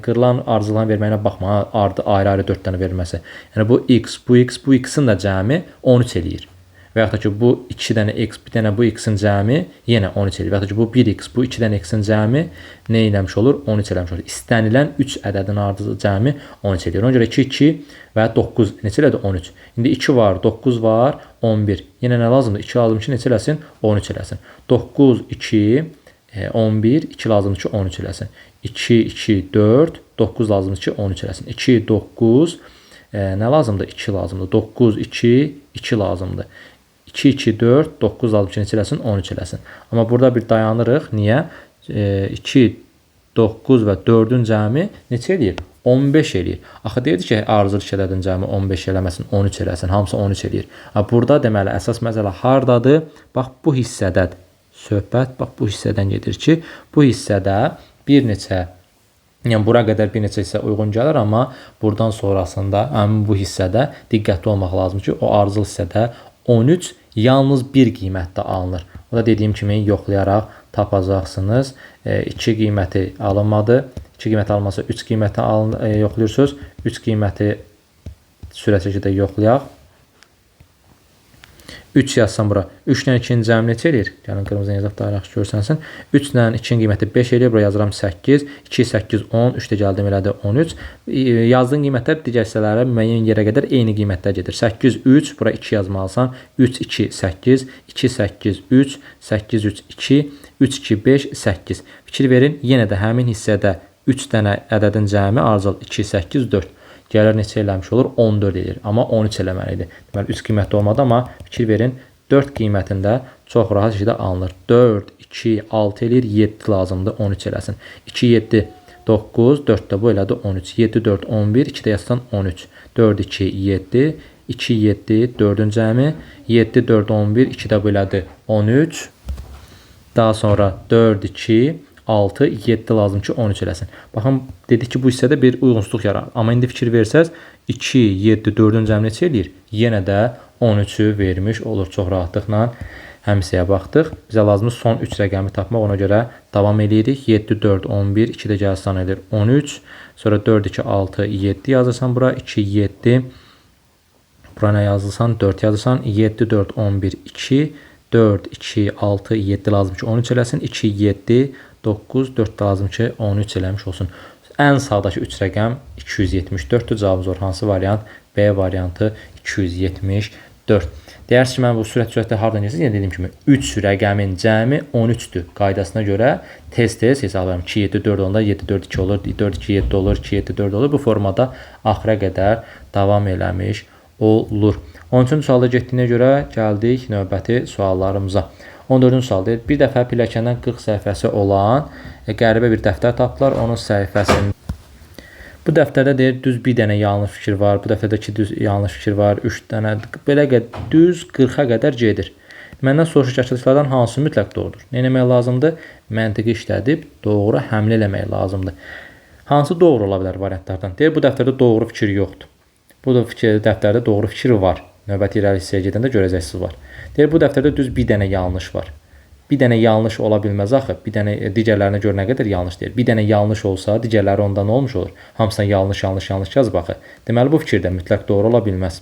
A: qırılan ardıcılan verməyinə baxma, ayrı-ayrı 4 dənə verilməsi. Yəni bu x, bu x, bu x-in də cəmi 13 eləyir. Və yaxud da ki, bu 2 dənə x, bir dənə bu x-in cəmi yenə 13 eləyir. Və yaxud da ki, bu 1x, bu 2 dənə x-in cəmi nə eləmiş olur? 13 eləmiş olur. İstənilən 3 ədədin ardıcıl cəmi 13 eləyir. Ona görə 2, 2 və 9 neçə elədi? 13. İndi 2 var, 9 var, 11. Yenə nə lazımdır? 2 lazımdır ki, neçə eləsin? 13 eləsin. 9, 2, 11, 2 lazımdır ki, 13 eləsin. 2, 2, 4, 9 lazımdır ki, 13 eləsin. 2, 9, nə lazımdır? 2 lazımdır. 9, 2, 2 lazımdır. 2, 2, 4, 9 lazımdır ki, neçə eləsin? 13 eləsin. Amma burada bir dayanırıq. Niyə? 2, 9 və 4-ün cəmi neçə eləyir? 15 eləyir. Axı deyirdi ki, ardıcıl iki ədədin cəmi 15 eləməsin, 13 eləsin. Hamısı 13 eləyir. Burada deməli əsas məsələ hardadır? Bax bu hissədədir. Söhbət bax bu hissədən gedir ki, bu hissədə bir neçə, yəni bura qədər bir neçə hissə uyğun gəlir, amma buradan sonrasında həmin bu hissədə diqqətli olmaq lazım ki, o ardıcıl hissədə 13 yalnız bir qiymətdə alınır. O da dediyim kimi yoxlayaraq tapacaqsınız. 2 qiyməti alınmadı. 2 qiymət alınmasa 3 qiyməti yoxlayırsınız. 3 qiyməti sürətli şəkildə yoxlayaq. 3 yazsam bura. 3 ilə 2-nin cəmi neçə eləyir? Gəlin qırmızı yazaq daha yaxşı görsənsin. 3 ilə 2-nin qiyməti 5 eləyir. Bura yazıram 8. 2, 8, 10. 3 də gəldim elədi 13. Yazdığın qiymətlər digər hissələrə müəyyən yerə qədər eyni qiymətlər gedir. 8, 3. Bura 2 yazmalısan. 3, 2, 8. 2, 8, 3. 8, 3, 2. 3, 2, 5, 8. Fikir verin. Yenə də həmin hissədə 3 dənə ədədin cəmi ardıcıl 2, 8, 4. Gəlir neçə eləmiş olur? 14 eləyir. Amma 13 eləməli idi. Deməli 3 qiymətli olmadı, amma fikir verin 4 qiymətində çox rahat şəkildə alınır. 4, 2, 6 eləyir. 7 lazımdır 13 eləsin. 2, 7, 9, 4 də bu elədi 13. 7, 4, 11. 2 də yazsan 13. 4, 2, 7. 2, 7, 4-ün cəmi. 7, 4, 11. 2 də bu elədi 13. Daha sonra 4, 2, 6, 7 lazım ki 13 eləsin. Baxın, dedik ki bu hissədə bir uyğunsuzluq yaranır. Amma indi fikir versəz 2, 7, 4-ün cəmi neçə eləyir? Yenə də 13'ü vermiş olur çox rahatlıqla. Həm hissəyə baxdıq. Bizə lazımdır son 3 rəqəmi tapmaq. Ona görə davam edirik. 7, 4, 11, 2 də gəlsən edir 13. Sonra 4, 2, 6, 7 yazırsan bura. 2, 7. Bura nə yazırsan? 4 yazırsan. 7, 4, 11, 2. 4, 2, 6, 7 lazım ki 13 eləsin. 2, 7, 9, 4 lazım ki 13 eləmiş olsun. Ən sağdakı 3 rəqəm 274-dür. Cavabımız olur. Hansı variant? B variantı 274. Deyərsiniz ki, mən bu sürətlə hardan gəlsiniz? Yəni dediyim kimi 3 rəqəmin cəmi 13-dür. Qaydasına görə tez-tez hesablayıram. 2, 7, 4 onda 7, 4, 2 olur. 4, 2, 7 olur. 2, 7, 4 olur. Bu formada axıra qədər davam eləmiş olur. 13-cü sualda getdiyinə görə gəldik növbəti suallarımıza. 14-cü sual deyir. Bir dəfə pilləkəndən 40 səhifəsi olan qəribə bir dəftər tapdılar. Onun səhifəsində bu dəftərdə deyir düz bir dənə yanlış fikir var. Bu dəftərdə 2 düz yanlış fikir var. 3 dənə belə düz 40-a qədər gedir. Məndən soruşur ki, açılışlardan hansı mütləq doğrudur? Nə etmək lazımdır? Məntiqi işlədib doğru həml eləmək lazımdır. Hansı doğru ola bilər variantlardan? Deyir, bu dəftərdə doğru fikir yoxdur. Bu da dəftərdə doğru fikir var. Növbəti irəli hissəyə gedəndə görəcəksiniz var. Deyir, bu dəftərdə düz bir dənə yanlış var. Bir dənə yanlış ola bilməz axı. Bir dənə digərlərinə görə nə qədər yanlış deyir. Bir dənə yanlış olsa, digərləri onda nə olmuş olur? Hamısına yanlış yazıb axı. Deməli, bu fikirdə mütləq doğru ola bilməz.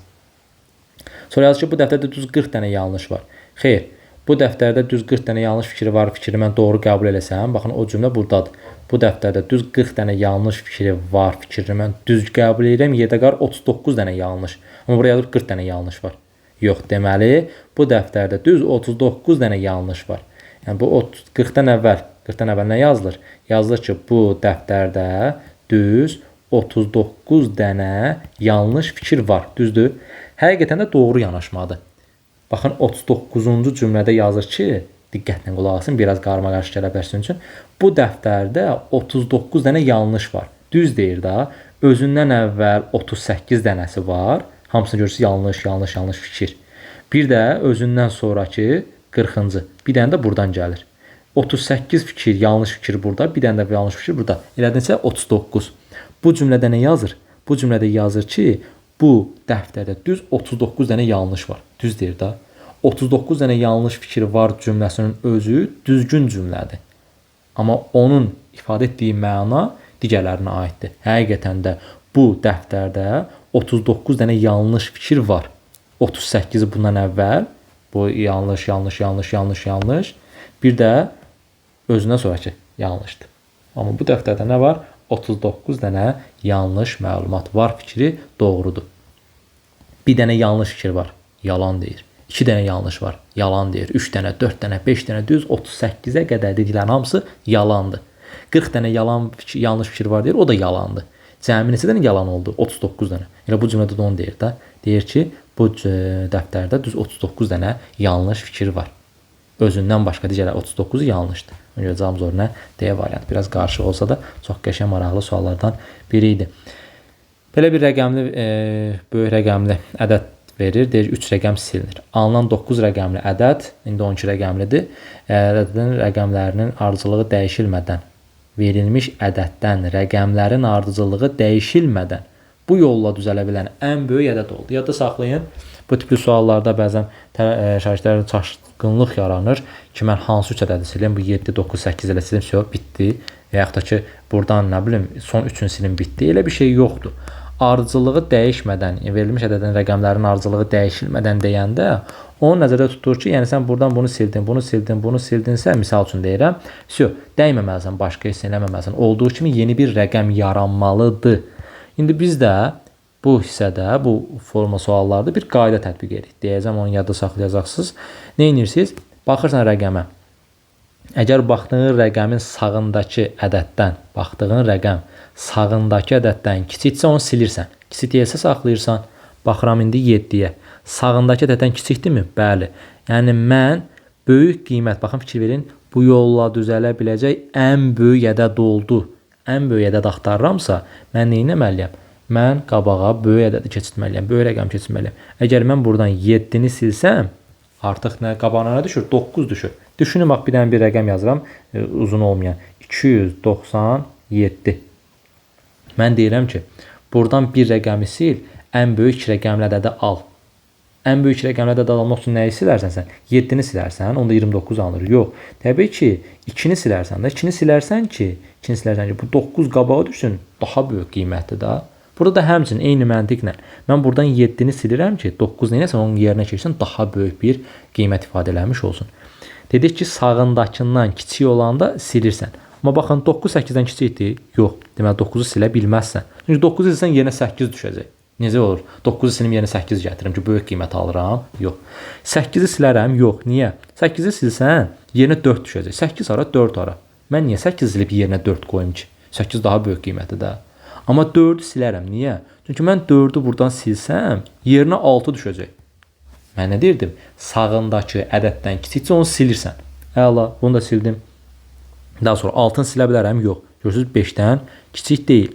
A: Sonra yazır ki, bu dəftərdə düz 40 dənə yanlış var. Xeyr, bu dəftərdə düz 40 dənə yanlış fikri var, fikri mən doğru qəbul eləsəm, baxın o cümlə buradadır. Bu dəftərdə düz 40 dənə yanlış fikri var, fikrini mən düz qəbul edirəm, yerdə qar 39 dənə yanlış. Amma buraya yazır 40 dənə yanlış var. Yox, deməli, bu dəftərdə düz 39 dənə yanlış var. Yəni, bu 40-dan əvvəl nə yazılır? Yazılır ki, bu dəftərdə düz 39 dənə yanlış fikir var, düzdür? Həqiqətən də doğru yanaşmadır. Baxın, 39-cu cümlədə yazır ki, diqqətlə qulaq asın, biraz qarma-qarışıq gələ bilər üçün. Bu dəftərdə 39 dənə yanlış var. Düz deyir da, özündən əvvəl 38 dənəsi var. Hamısını görürsünüz, yanlış fikir. Bir də özündən sonraki 40-cı. Bir dənə də buradan gəlir. 38 fikir, yanlış fikir burada, bir dənə də yanlış fikir burada. Elədinsə 39. Bu cümlədə nə yazır? Bu cümlədə yazır ki, bu dəftərdə düz 39 dənə yanlış var. Düz deyir da. 39 dənə yanlış fikir var cümləsinin özü düzgün cümlədir. Amma onun ifadə etdiyi məna digərlərinə aiddir. Həqiqətən də bu dəftərdə 39 dənə yanlış fikir var. 38-i bundan əvvəl, bu yanlış. Bir də özündən sonraki yanlışdır. Amma bu dəftərdə nə var? 39 dənə yanlış məlumat var, fikri doğrudur. Bir dənə yanlış fikir var, yalan deyir. 2 dənə yanlış var, yalan deyir. 3 dənə, 4 dənə, 5 dənə, düz 38-ə qədər dediklərin hamısı yalandır. 40 dənə yanlış fikir var deyir, o da yalandır. Cəmi neçə dənə yalan oldu? 39 dənə. Elə bu cümlədə də onu deyir də. Deyir ki, bu dəftərdə düz 39 dənə yanlış fikir var. Özündən başqa digərlər 39-u yanlışdır. Ona görə cavabımız orada D variantı. Biraz qarışıq olsa da çox qəşəng, maraqlı suallardan biri idi. Belə bir rəqəmli, böyük rəqəmli ədəd verir. Deyir, 3 rəqəm silinir. Alınan 9 rəqəmli ədəd, indi 12 rəqəmlidir. Ədədin rəqəmlərinin ardıcılığı dəyişilmədən, verilmiş ədəddən rəqəmlərin ardıcılığı dəyişilmədən bu yolla düzələ bilən ən böyük ədəd oldu. Yadda saxlayın, bu tipli suallarda bəzən şagirdlərdə çaşqınlıq yaranır ki, mən hansı 3 ədədi silim, bu 7, 9, 8 elə silim, bitdi. Və yaxud da ki, buradan nə bilim, son 3-ünü silim, bitdi. Elə bir şey yoxdur. Ardıcılığı dəyişmədən, verilmiş ədədin rəqəmlərin ardıcılığı dəyişilmədən deyəndə, onu nəzərdə tutur ki, yəni sən buradan bunu sildinsə, misal üçün deyirəm, dəyməməlisən, başqa heç eləməməlisən. Olduğu kimi yeni bir rəqəm yaranmalıdır. İndi biz də bu hissədə, bu forma suallarda bir qayda tətbiq edirik. Deyəcəm, onu yadda saxlayacaqsınız. Nə edirsiniz? Baxırsan rəqəmə. Əgər baxdığın rəqəmin sağındakı ədəddən kiçiksə onu silirsən. Kiçik deyilsə saxlayırsan. Baxıram indi 7-yə. Sağındakı ədəddən kiçikdirmi? Bəli. Yəni mən böyük qiymət, baxın fikir verin, bu yolla düzələ biləcək ən böyük ədəd oldu. Ən böyük ədəd axtarıramsa, mən nə etməliyəm? Mən qabağa böyük ədədi keçirməliyəm, böyük rəqəm keçirməliyəm. Əgər mən buradan 7-ni silsəm, artıq qabağına nə düşür? 9 düşür. Düşünün, bax, bir dənə bir rəqəm yazıram, uzun olmayan. 297. Mən deyirəm ki, buradan bir rəqəmi sil, ən böyük rəqəmli ədədi al. Ən böyük rəqəmli ədədi almaq üçün nəyi silərsən sən? 7-ni silərsən, onda 29 alınır. Yox, təbii ki, 2-ni silərsən də, 2-ni silərsən ki, bu 9 qabağa düşsün, daha böyük qiymətdir da. Burada da həmçinin eyni məntiqlə mən buradan 7-ni silirəm ki, 9 neyəsə onun yerinə keçsin, daha böyük bir qiymət ifadə eləmiş olsun. Dedik ki, sağındakından kiçik olanda silirsən. Amma baxın, 9 8-dən kiçikdir? Yox, deməli 9-u silə bilməzsən. Çünki 9-u silsən yerinə 8 düşəcək. Necə olur? 9-u silim yerinə 8 gətirim ki, böyük qiymət alıram? Yox. 8-i silərəm? Yox. Niyə? 8-i silsən yerinə 4 düşəcək. 8 ara, 4 ara. Mən niyə 8 silib yerinə 4 qoyum ki? 8 daha böyük qiymətdir də. Amma 4-ü silərəm. Niyə? Çünki mən 4-ü buradan silsəm, yerinə 6 düşəcək. Mən nə deyirdim? Sağındakı ədəddən kiçikcə onu silirsən. Əla, bunu da sildim. Daha sonra 6-ını silə bilərəm? Yox. Görürsünüz, 5-dən kiçik deyil.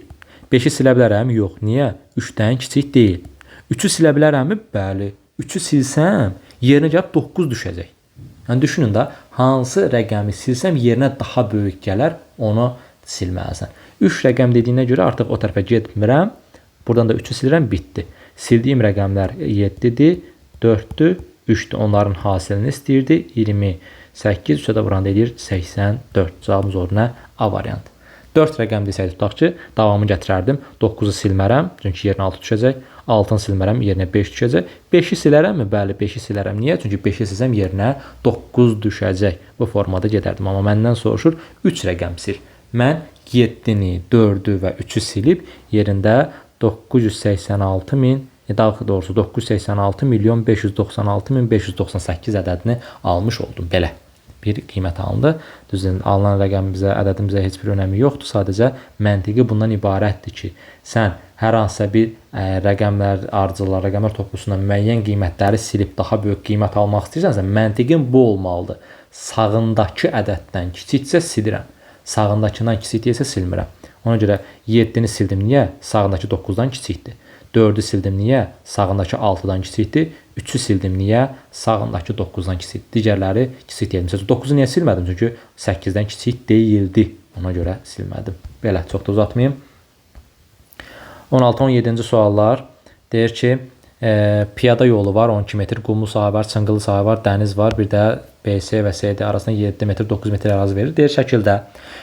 A: 5-i silə bilərəm? Yox. Niyə? 3-dən kiçik deyil. 3-ü silə bilərəmmi? Bəli. 3-ü silsəm, yerinə gəlib 9 düşəcək. Yəni düşünün də hansı rəqəmi silsəm yerinə daha böyük gələr, onu silməlisən. 3 rəqəm dediyinə görə artıq o tərəfə getmirəm. Buradan da 3-ü silirəm, bitdi. Sildiyim rəqəmlər 7-dir, 4-dür, 3-dür. Onların hasilini istəyirdi. 28, 3-ə də vuranda edir 84. Cavabımız olur nə? A variantı. 4 rəqəm desəydi tutaq ki, davamı gətirərdim. 9-u silmərəm, çünki yerinə 6 düşəcək. 6-nı silmərəm, yerinə 5 düşəcək. 5-i silərəmmi? Bəli, 5-i silərəm. Niyə? Çünki 5-i silsəm yerinə 9 düşəcək. Bu formada gedərdim. Amma məndən soruşur 3 rəqəm sil. Mən 7-ni, 4-ü və 3-ü silib yerində 986 min, daha doğrusu 986 milyon 596 min 598 ədədini almış oldum. Belə bir qiymət alındı. Düzdür, alınan rəqəm bizə, ədədin bizə heç bir önəmi yoxdur. Sadəcə məntiqi bundan ibarətdir ki, sən hər hansısa bir rəqəmlər, ardıcıllar, rəqəmlər toplusundan müəyyən qiymətləri silib daha böyük qiymət almaq istəyirsənsə, məntiqin bu olmalıdır. Sağındakı ədəddən kiçiksə silirəm. Sağındakından kiçik deyilsə silmirəm. Ona görə 7-ni sildim. Niyə? Sağındakı 9-dan kiçikdir. 4-ü sildim. Niyə? Sağındakı 6-dan kiçikdir. 3-ü sildim. Niyə? Sağındakı 9-dan kiçikdir. Digərləri kiçik deyildim. 9-u niyə silmədim? Çünki 8-dən kiçik deyildi. Ona görə silmədim. Belə, çox da uzatmayayım. 16-17-ci suallar. Deyir ki, piyada yolu var, 12 metr, qumlu sahə var, çınqılı sahə var, dəniz var, bir də BS və SD arasında 7 metr, 9 metr ərazi verir. Deyir şəkildə,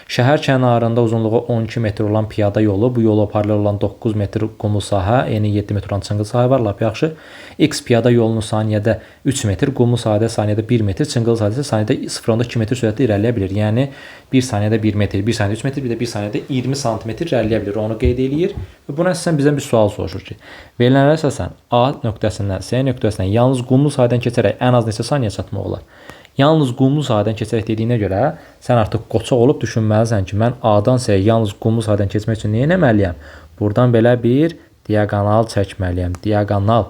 A: şəhər kənarında uzunluğu 12 metr olan piyada yolu, bu yola paralel olan 9 metr qumlu sahə, eni 7 metr olan çınqılı sahə var, lap yaxşı. X piyada yolunu saniyədə 3 metr, qumlu sahədə saniyədə 1 metr, çınqılı sahədə saniyədə 0.2 metr sürətlə irəliləyə bilir. Yəni, 1 saniyədə 1 metr, 1 saniyədə 3 metr, bir də 1 saniyədə 20 sm irəliləyə bilir. Onu qeyd eləyir. Və buna əsasən bizdən bir sual soruşur ki, verilənlərə əsasən A nöqtəsindən C nöqtəsindən yalnız qumlu sahədən keçərək ən az neçə saniyə çatmaq olar? Yalnız qumlu sahədən keçərək dediyinə görə sən artıq qoçaq olub düşünməlisən ki, mən A-dan C-yə yalnız qumlu sahədən keçmək üçün nə etməliyəm? Buradan belə bir diaqonal çəkməliyəm. Diaqonal.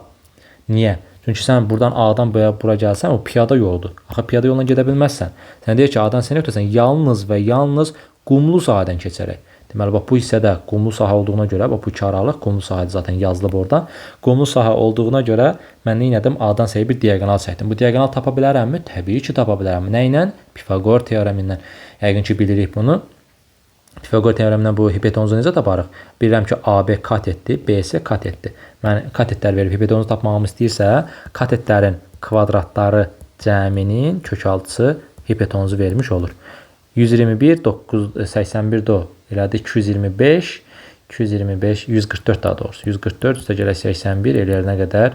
A: Niyə? Çünki sən buradan A-dan B-yə bura gəlsən, o piyada yoludur. Axı piyada yoluna gedə bilməzsən. Sən deyir ki, A-dan C nöqtəsindən yalnız və yalnız qumlu sahədən keçərək. Deməli, bax, bu hissədə qumlu sahə olduğuna görə, bax, bu iki aralıq qumlu sahədir zaten yazılıb orada. Qumlu sahə olduğuna görə mən nə etdim? A-dan C-yə bir diaqonal çəkdim. Bu diaqonal tapa bilərəmmi? Təbii ki, tapa bilərəm. Nə ilə? Pifaqor teoremindən. Yəqin ki, bilirik bunu. Pifaqor teoremindən bu hipotenuzu necə taparıq? Bilirəm ki, AB katetdir, BC katetdir. Mən katetlər verib hipotenuzu tapmağımı istəyirsə, katetlərin kvadratları cəminin kökaltısı hipotenuzu vermiş olur. 121, 981 do elədi 225, 225, 144 daha doğrusu. 144 üstə gələk 81 eləyər nə qədər?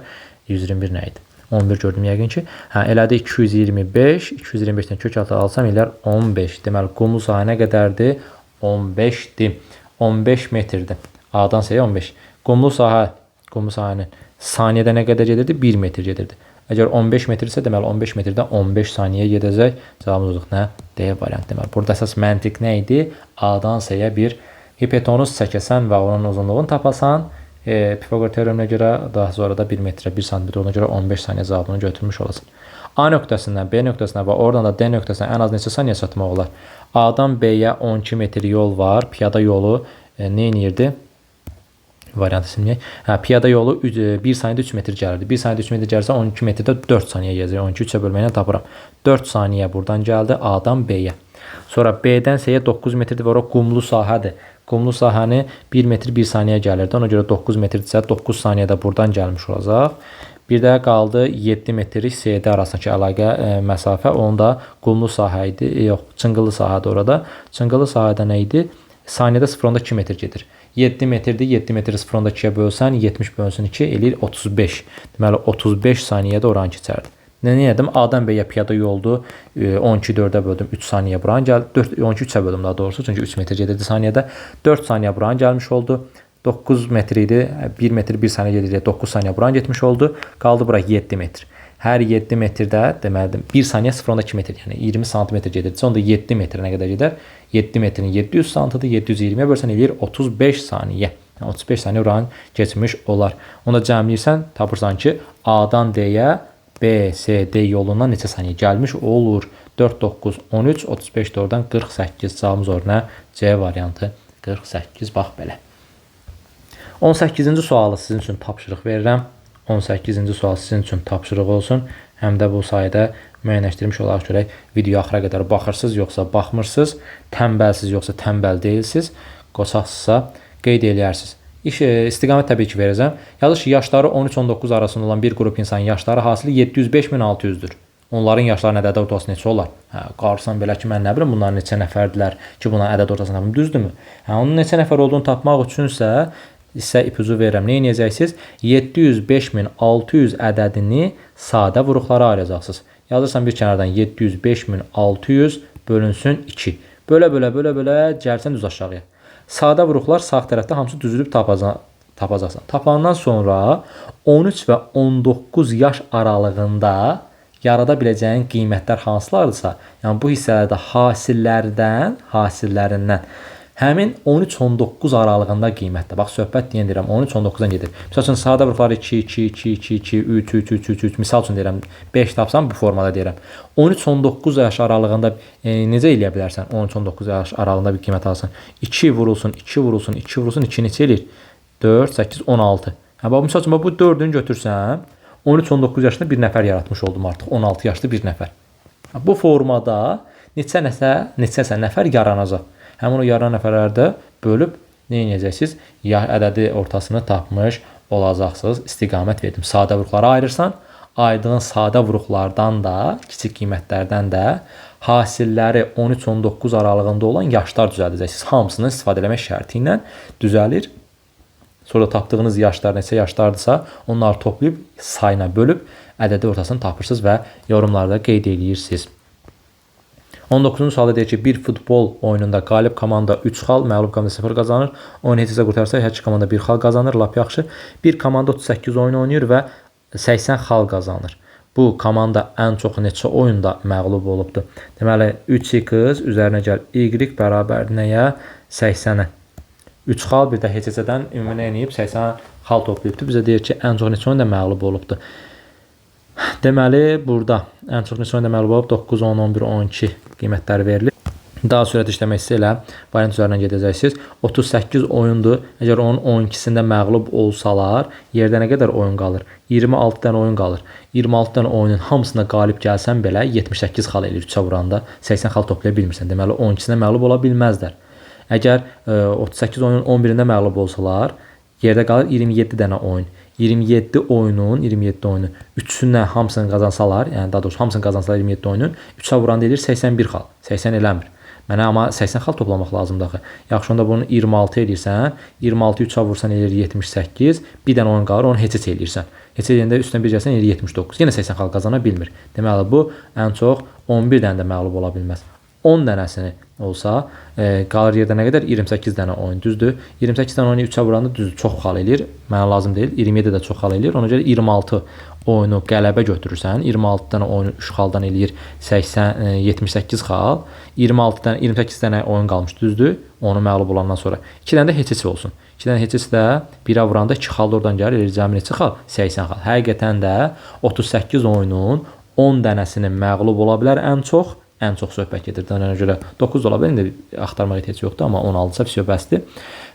A: 121 nə idi? 11 gördüm yəqin ki. Hə, elədi 225, 225-dən kök altı alsam eləyər 15. Deməli, qumlu sahə nə qədərdir? 15-dir. 15 metrdir. A-dan C-yə 15. Qumlu sahənin saniyədə nə qədər gedirdi? 1 metr gedirdi. Əgər 15 metr isə, deməli 15 metrdə 15 saniyə gedəcək. Cavabımız olduq nə? D variant. Deməli, burada əsas məntiq nə idi? A-dan C-yə bir hipotenuz çəkəsən və onun uzunluğunu tapasan, Pifaqor teoreminə görə daha sonra da 1 metrə 1 sm ona görə 15 saniyə cavabını götürmüş olasan. A nöqtəsindən B nöqtəsinə və oradan da D nöqtəsinə ən az neçə saniyə çatmaq olar? A-dan B-yə 12 metr yol var. Piyada yolu nə edirdi? Variant isimləyək. Hə, piyada yolu 1 saniyədə 3 metr gəlirdi. 1 saniyədə 3 metr gəlirsə 12 metrdə 4 saniyə gəzir. 12 3-ə bölməklə tapıram. 4 saniyə buradan gəldi A-dan B-yə. Sonra B-dən C-yə 9 metrdir və ora qumlu sahədir. Qumlu sahəni 1 metr 1 saniyə gəlirdi. Ona görə 9 metrdirsə 9 saniyədə buradan gəlmiş olacaq. Bir də qaldı 7 metrlik CD arasındakı əlaqə məsafə. Onun da qumlu sahə idi. Yox, çınqılı sahədir orada. Çınqılı sahədə nə idi? Saniyədə 0.2 metr gedir. 7 metrdir. 7 metri 0.2-yə bölsən 70 bölünsün 2 eləyir 35. Deməli 35 saniyədə oranı keçərdi. Nə edim? A-dan B-yə piyada yoldu. 12 4-ə böldüm. 3 saniyə buranı gəldi. 12 3-ə böldüm daha doğrusu. Çünki 3 metr gedirdi saniyədə. 4 saniyə buranı gəlmiş oldu. 9 metr idi. 1 metr 1 saniyə gedirdi. 9 saniyə buranı getmiş oldu. Qaldı bura 7 metr. Hər 7 metrdə deməli 1 saniyə 0.2 metr, yəni 20 sm gedirsə, onda 7 metrə nə qədər gedər? 7 metrin 700 sm-dır. 720-yə bölsən eləyir 35 saniyə. Yəni 35 saniyə oranı keçmiş olar. Onu da cəmləyirsən, tapırsan ki, A-dan D-yə B, C, D yolundan neçə saniyə gəlmiş olur? 4, 9, 13, 35 də oradan 48. Cavabımız olur nə? C variantı 48. Bax belə. 18-ci sualı sizin üçün tapşırıq verirəm. 18-ci sual sizin üçün tapşırıq olsun. həm də bu sayədə müəyyənləşdirmiş olaraq görək video axıra qədər baxırsınız yoxsa baxmırsınız, tənbəlsiz yoxsa tənbəl deyilsiniz, qoçaqsızsa qeyd eləyərsiniz. İstiqamət təbii ki verəcəm. Yazır ki, yaşları 13-19 arasında olan bir qrup insanın yaşları hasılı 705.600-dür. Onların yaşlarının ədəd ortası neçə olar? Qarsan belə ki, mən nə bilim bunların neçə nəfərdilər ki, buna ədəd ortasını tapım, düzdürmü? Onun neçə nəfər olduğunu tapmaq üçünsə sizə ipucu verirəm. Nə edəcəksiniz? 705.600 ədədini sadə vuruqlara ayıracaqsınız. Yazırsan bir kənardan 705.600 bölünsün 2. Bölə gəlsən düz aşağıya. Sadə vuruqlar sağ tərəfdə hamısı düzülüb tapacaqsan. Tapandan sonra 13 və 19 yaş aralığında yarada biləcəyin qiymətlər hansılardırsa, yəni bu hissələrdə hasillərindən həmin 13-19 aralığında qiymətdə. Bax, söhbət deyirəm, 13-19-dan gedir. Misal üçün, sadə vuruqlar 2, 2, 2, 2, 2, 3, 3, 3, 3, 3, misal üçün deyirəm, 5 tapsam bu formada deyirəm. 13-19 yaş aralığında necə eləyə bilərsən? 13-19 yaş aralığında bir qiymət alsın. 2 vurulsun, 2 vurulsun, 2 vurulsun, 2 neçə eləyir? 4, 8, 16. Misal üçün, bu 4-ünü götürsəm, 13-19 yaşında bir nəfər yaratmış oldum artıq. 16 yaşlı bir nəfər. Bu formada neçəsə nəfər yaranacaq. Həmin o yaranan nəfərlərdə bölüb nə edəcəksiniz? Ədədi ortasını tapmış olacaqsınız. İstiqamət verdim. Sadə vuruqlara ayırırsan, aydığın sadə vuruqlardan da, kiçik qiymətlərdən də hasilləri 13-19 aralığında olan yaşlar düzəldəcəksiniz. Hamısını istifadə etmək şərti ilə düzəlir. Sonra tapdığınız yaşlar neçə yaşlardırsa, onları toplayıb sayına bölüb ədədi ortasını tapırsınız və yorumlarda qeyd edirsiniz. 19-cu sualda deyir ki, bir futbol oyununda qalib komanda 3 xal, məğlub komanda 0 qazanır. Oyun heç isə qurtarsa, hər iki komanda 1 xal qazanır. Lap yaxşı. Bir komanda 38 oyun oynayır və 80 xal qazanır. Bu komanda ən çox neçə oyunda məğlub olubdur? Deməli, 3x üzərinə gəl y bərabər nəyə? 80-ə. 3 xal, bir də heç heçədən ümumi nə eləyib? 80 xal toplayıbdır. Bizə deyir ki, ən çox neçə oyunda məğlub olubdur? Deməli, burada ən çox neçə oyunda məğlub olub? 9, 10, 11, 12 qiymətləri verilir. Daha sürət işləmək isə elə variant üzərindən gedəcəksiniz. 38 oyundur. Əgər onun 12-sində məğlub olsalar, yerdə nə qədər oyun qalır? 26 dənə oyun qalır. 26 dənə oyunun hamısına qalib gəlsən belə 78 xal eləyir 3-ə vuranda. 80 xal toplaya bilmirsən. Deməli, 12-sində məğlub ola bilməzlər. Əgər 38 oyunun 11-ində məğlub olsalar, yerdə qalır 27 dənə oyun. 27 oyunun 3-ünə hamısını qazansalar, yəni daha doğrusu hamısını qazansalar 27 oyunun 3-ə vuranda edir 81 xal. 80 eləmir. Mənə amma 80 xal toplamaq lazımdır axı. Yaxşı, onda bunu 26 eləyirsən. 26-ı 3-ə vursan eləyir 78. Bir dənə oyun qalır, onu heç eləyirsən. Heç eləyəndə üstünə bir gəlsən eləyir 79. Yenə 80 xal qazana bilmir. Deməli, bu ən çox 11 dənə də məğlub ola bilməz. 10 dənəsini olsa, qalır yerdə nə qədər? 28 dənə oyun, düzdür. 28 dənə oyunu 3-ə vuranda düzdür, çox xal eləyir. Mənə lazım deyil. 27 də çox xal eləyir. Ona görə 26 oyunu qələbə götürürsən. 26 dənə oyunu 3 xaldan eləyir 78 xal. 28 dənə oyun qalmış, düzdür. Onu məğlub olandan sonra 2 dənə də heç olsun. 2 dənə heç də 1-ə vuranda 2 xal oradan gəlir. Eləyir cəmi neçə xal? 80 xal. Həqiqətən də 38 oyunun 10 dənəsinin məğlub ola bilər ən çox söhbət gedir. Ona görə 9 ola bilər, indi axtarmaq ehtiyac yoxdur, amma 16-sa vəsiyo bəsdir.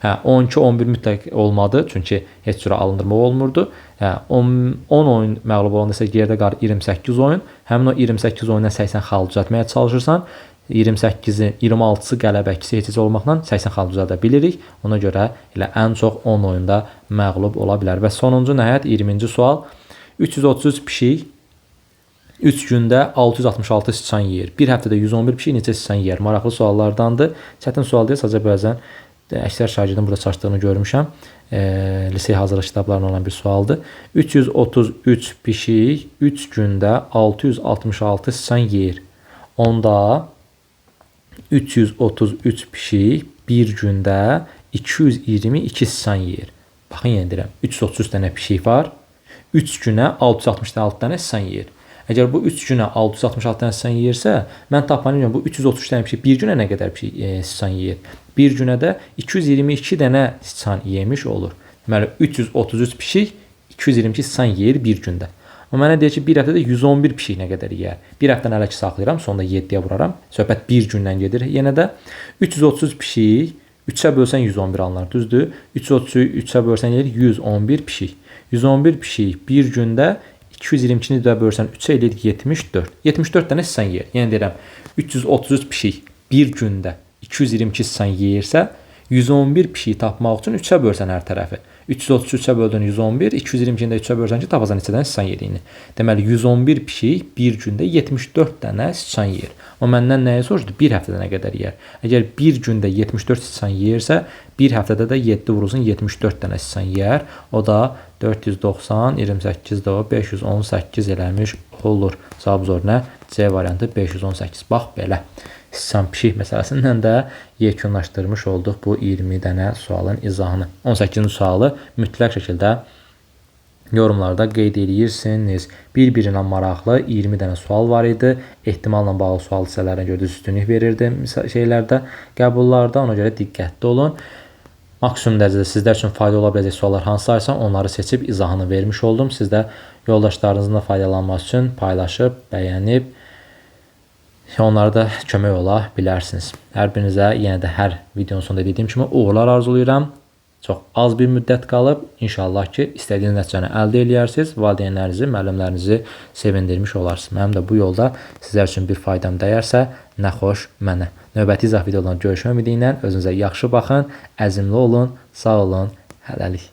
A: 12, 11 mütləq olmadı, çünki heç cürə alındırma olmurdu. 10 oyun məğlub olanda isə yerdə qalır 28 oyun. Həmin o 28 oyundan 80 xal düzəltməyə çalışırsan. 28-in 26-sı qələbə, ikisi heç olmaqla 80 xal düzəldə bilirik. Ona görə elə ən çox 10 oyunda məğlub ola bilər. Və sonuncu nəhayət 20-ci sual. 333 pişik 3 gündə 666 siçan yeyir. Bir həftədə 111 pişik neçə siçan yeyir? Maraqlı suallardandır. Çətin sual deyil, sadəcə bəzən əksər şagirdin burada çalışdığını görmüşəm. Lisey hazırlıq kitablarında olan bir sualdır. 333 pişik 3 gündə 666 siçan yeyir. Onda 333 pişik bir gündə 222 siçan yeyir. Baxın, yenə deyirəm, 333 dənə pişik var. 3 günə 666 dənə siçan yeyir. Əgər bu 3 günə 666 dənə siçan yeyirsə, mən tapmalıyam bu 333 dənə pişik bir günə nə qədər siçan yeyir? Bir günə də 222 dənə siçan yemiş olur. Deməli, 333 pişik 222 siçan yeyir bir gündə. Amma mənə deyir ki, bir həftədə 111 pişik nə qədər yeyər? Bir həftəni hələ ki saxlayıram, sonda 7-yə vuraram. Söhbət bir gündən gedir. Yenə də 330 pişik 3-ə bölsən 111 alınır, düzdür? 330-u 3-ə bölsən 111 pişik. 111 pişik bir gündə 222-ni də bölsən 3-ə eləyir 74. 74 dənə hissən yeyir. Yəni deyirəm, 333 pişik bir gündə 222 hissən yeyirsə, 111 pişiyi tapmaq üçün 3-ə bölsən hər tərəfi. 333-ə böldün 111, 222-ni də 3-ə bölsən ki, tapasan neçədən hissən yediyini. Deməli, 111 pişik bir gündə 74 dənə hissən yeyir. O məndən nəyə soruşdu? Bir həftədə nə qədər yeyər? Əgər bir gündə 74 hissən yeyirsə, bir həftədə də 7 vurulsun 74 dənə hissən yeyər. O da 490, 28 də o 518 eləmiş olur. Cavab zor nə? C variantı 518. Bax belə. Hissən pişik məsələsindən də yekunlaşdırmış olduq bu 20 dənə sualın izahını. 18-ci sualı mütləq şəkildə yorumlarda qeyd edirsiniz. Bir-birinə maraqlı 20 dənə sual var idi. Ehtimalla bağlı sual hissələrinə görə üstünlük verirdi şeylərdə, qəbullarda. Ona görə diqqətli olun. Maksimum dərəcədə sizlər üçün faydalı ola biləcək suallar hansılarsa onları seçib izahını vermiş oldum. Siz də yoldaşlarınızın da faydalanması üçün paylaşıb, bəyənib onlara da kömək ola bilərsiniz. Hər birinizə yenə də hər videonun sonunda dediyim kimi uğurlar arzulayıram. Çox az bir müddət qalıb. İnşallah ki, istədiyiniz nəticəni əldə edərsiniz. Valideynlərinizi, müəllimlərinizi sevindirmiş olarsınız. Mənim də bu yolda sizlər üçün bir faydam dəyərsə, nə xoş mənə. Növbəti izah videolarında görüşmək ümidi ilə özünüzə yaxşı baxın, əzmli olun, sağ olun, hələlik.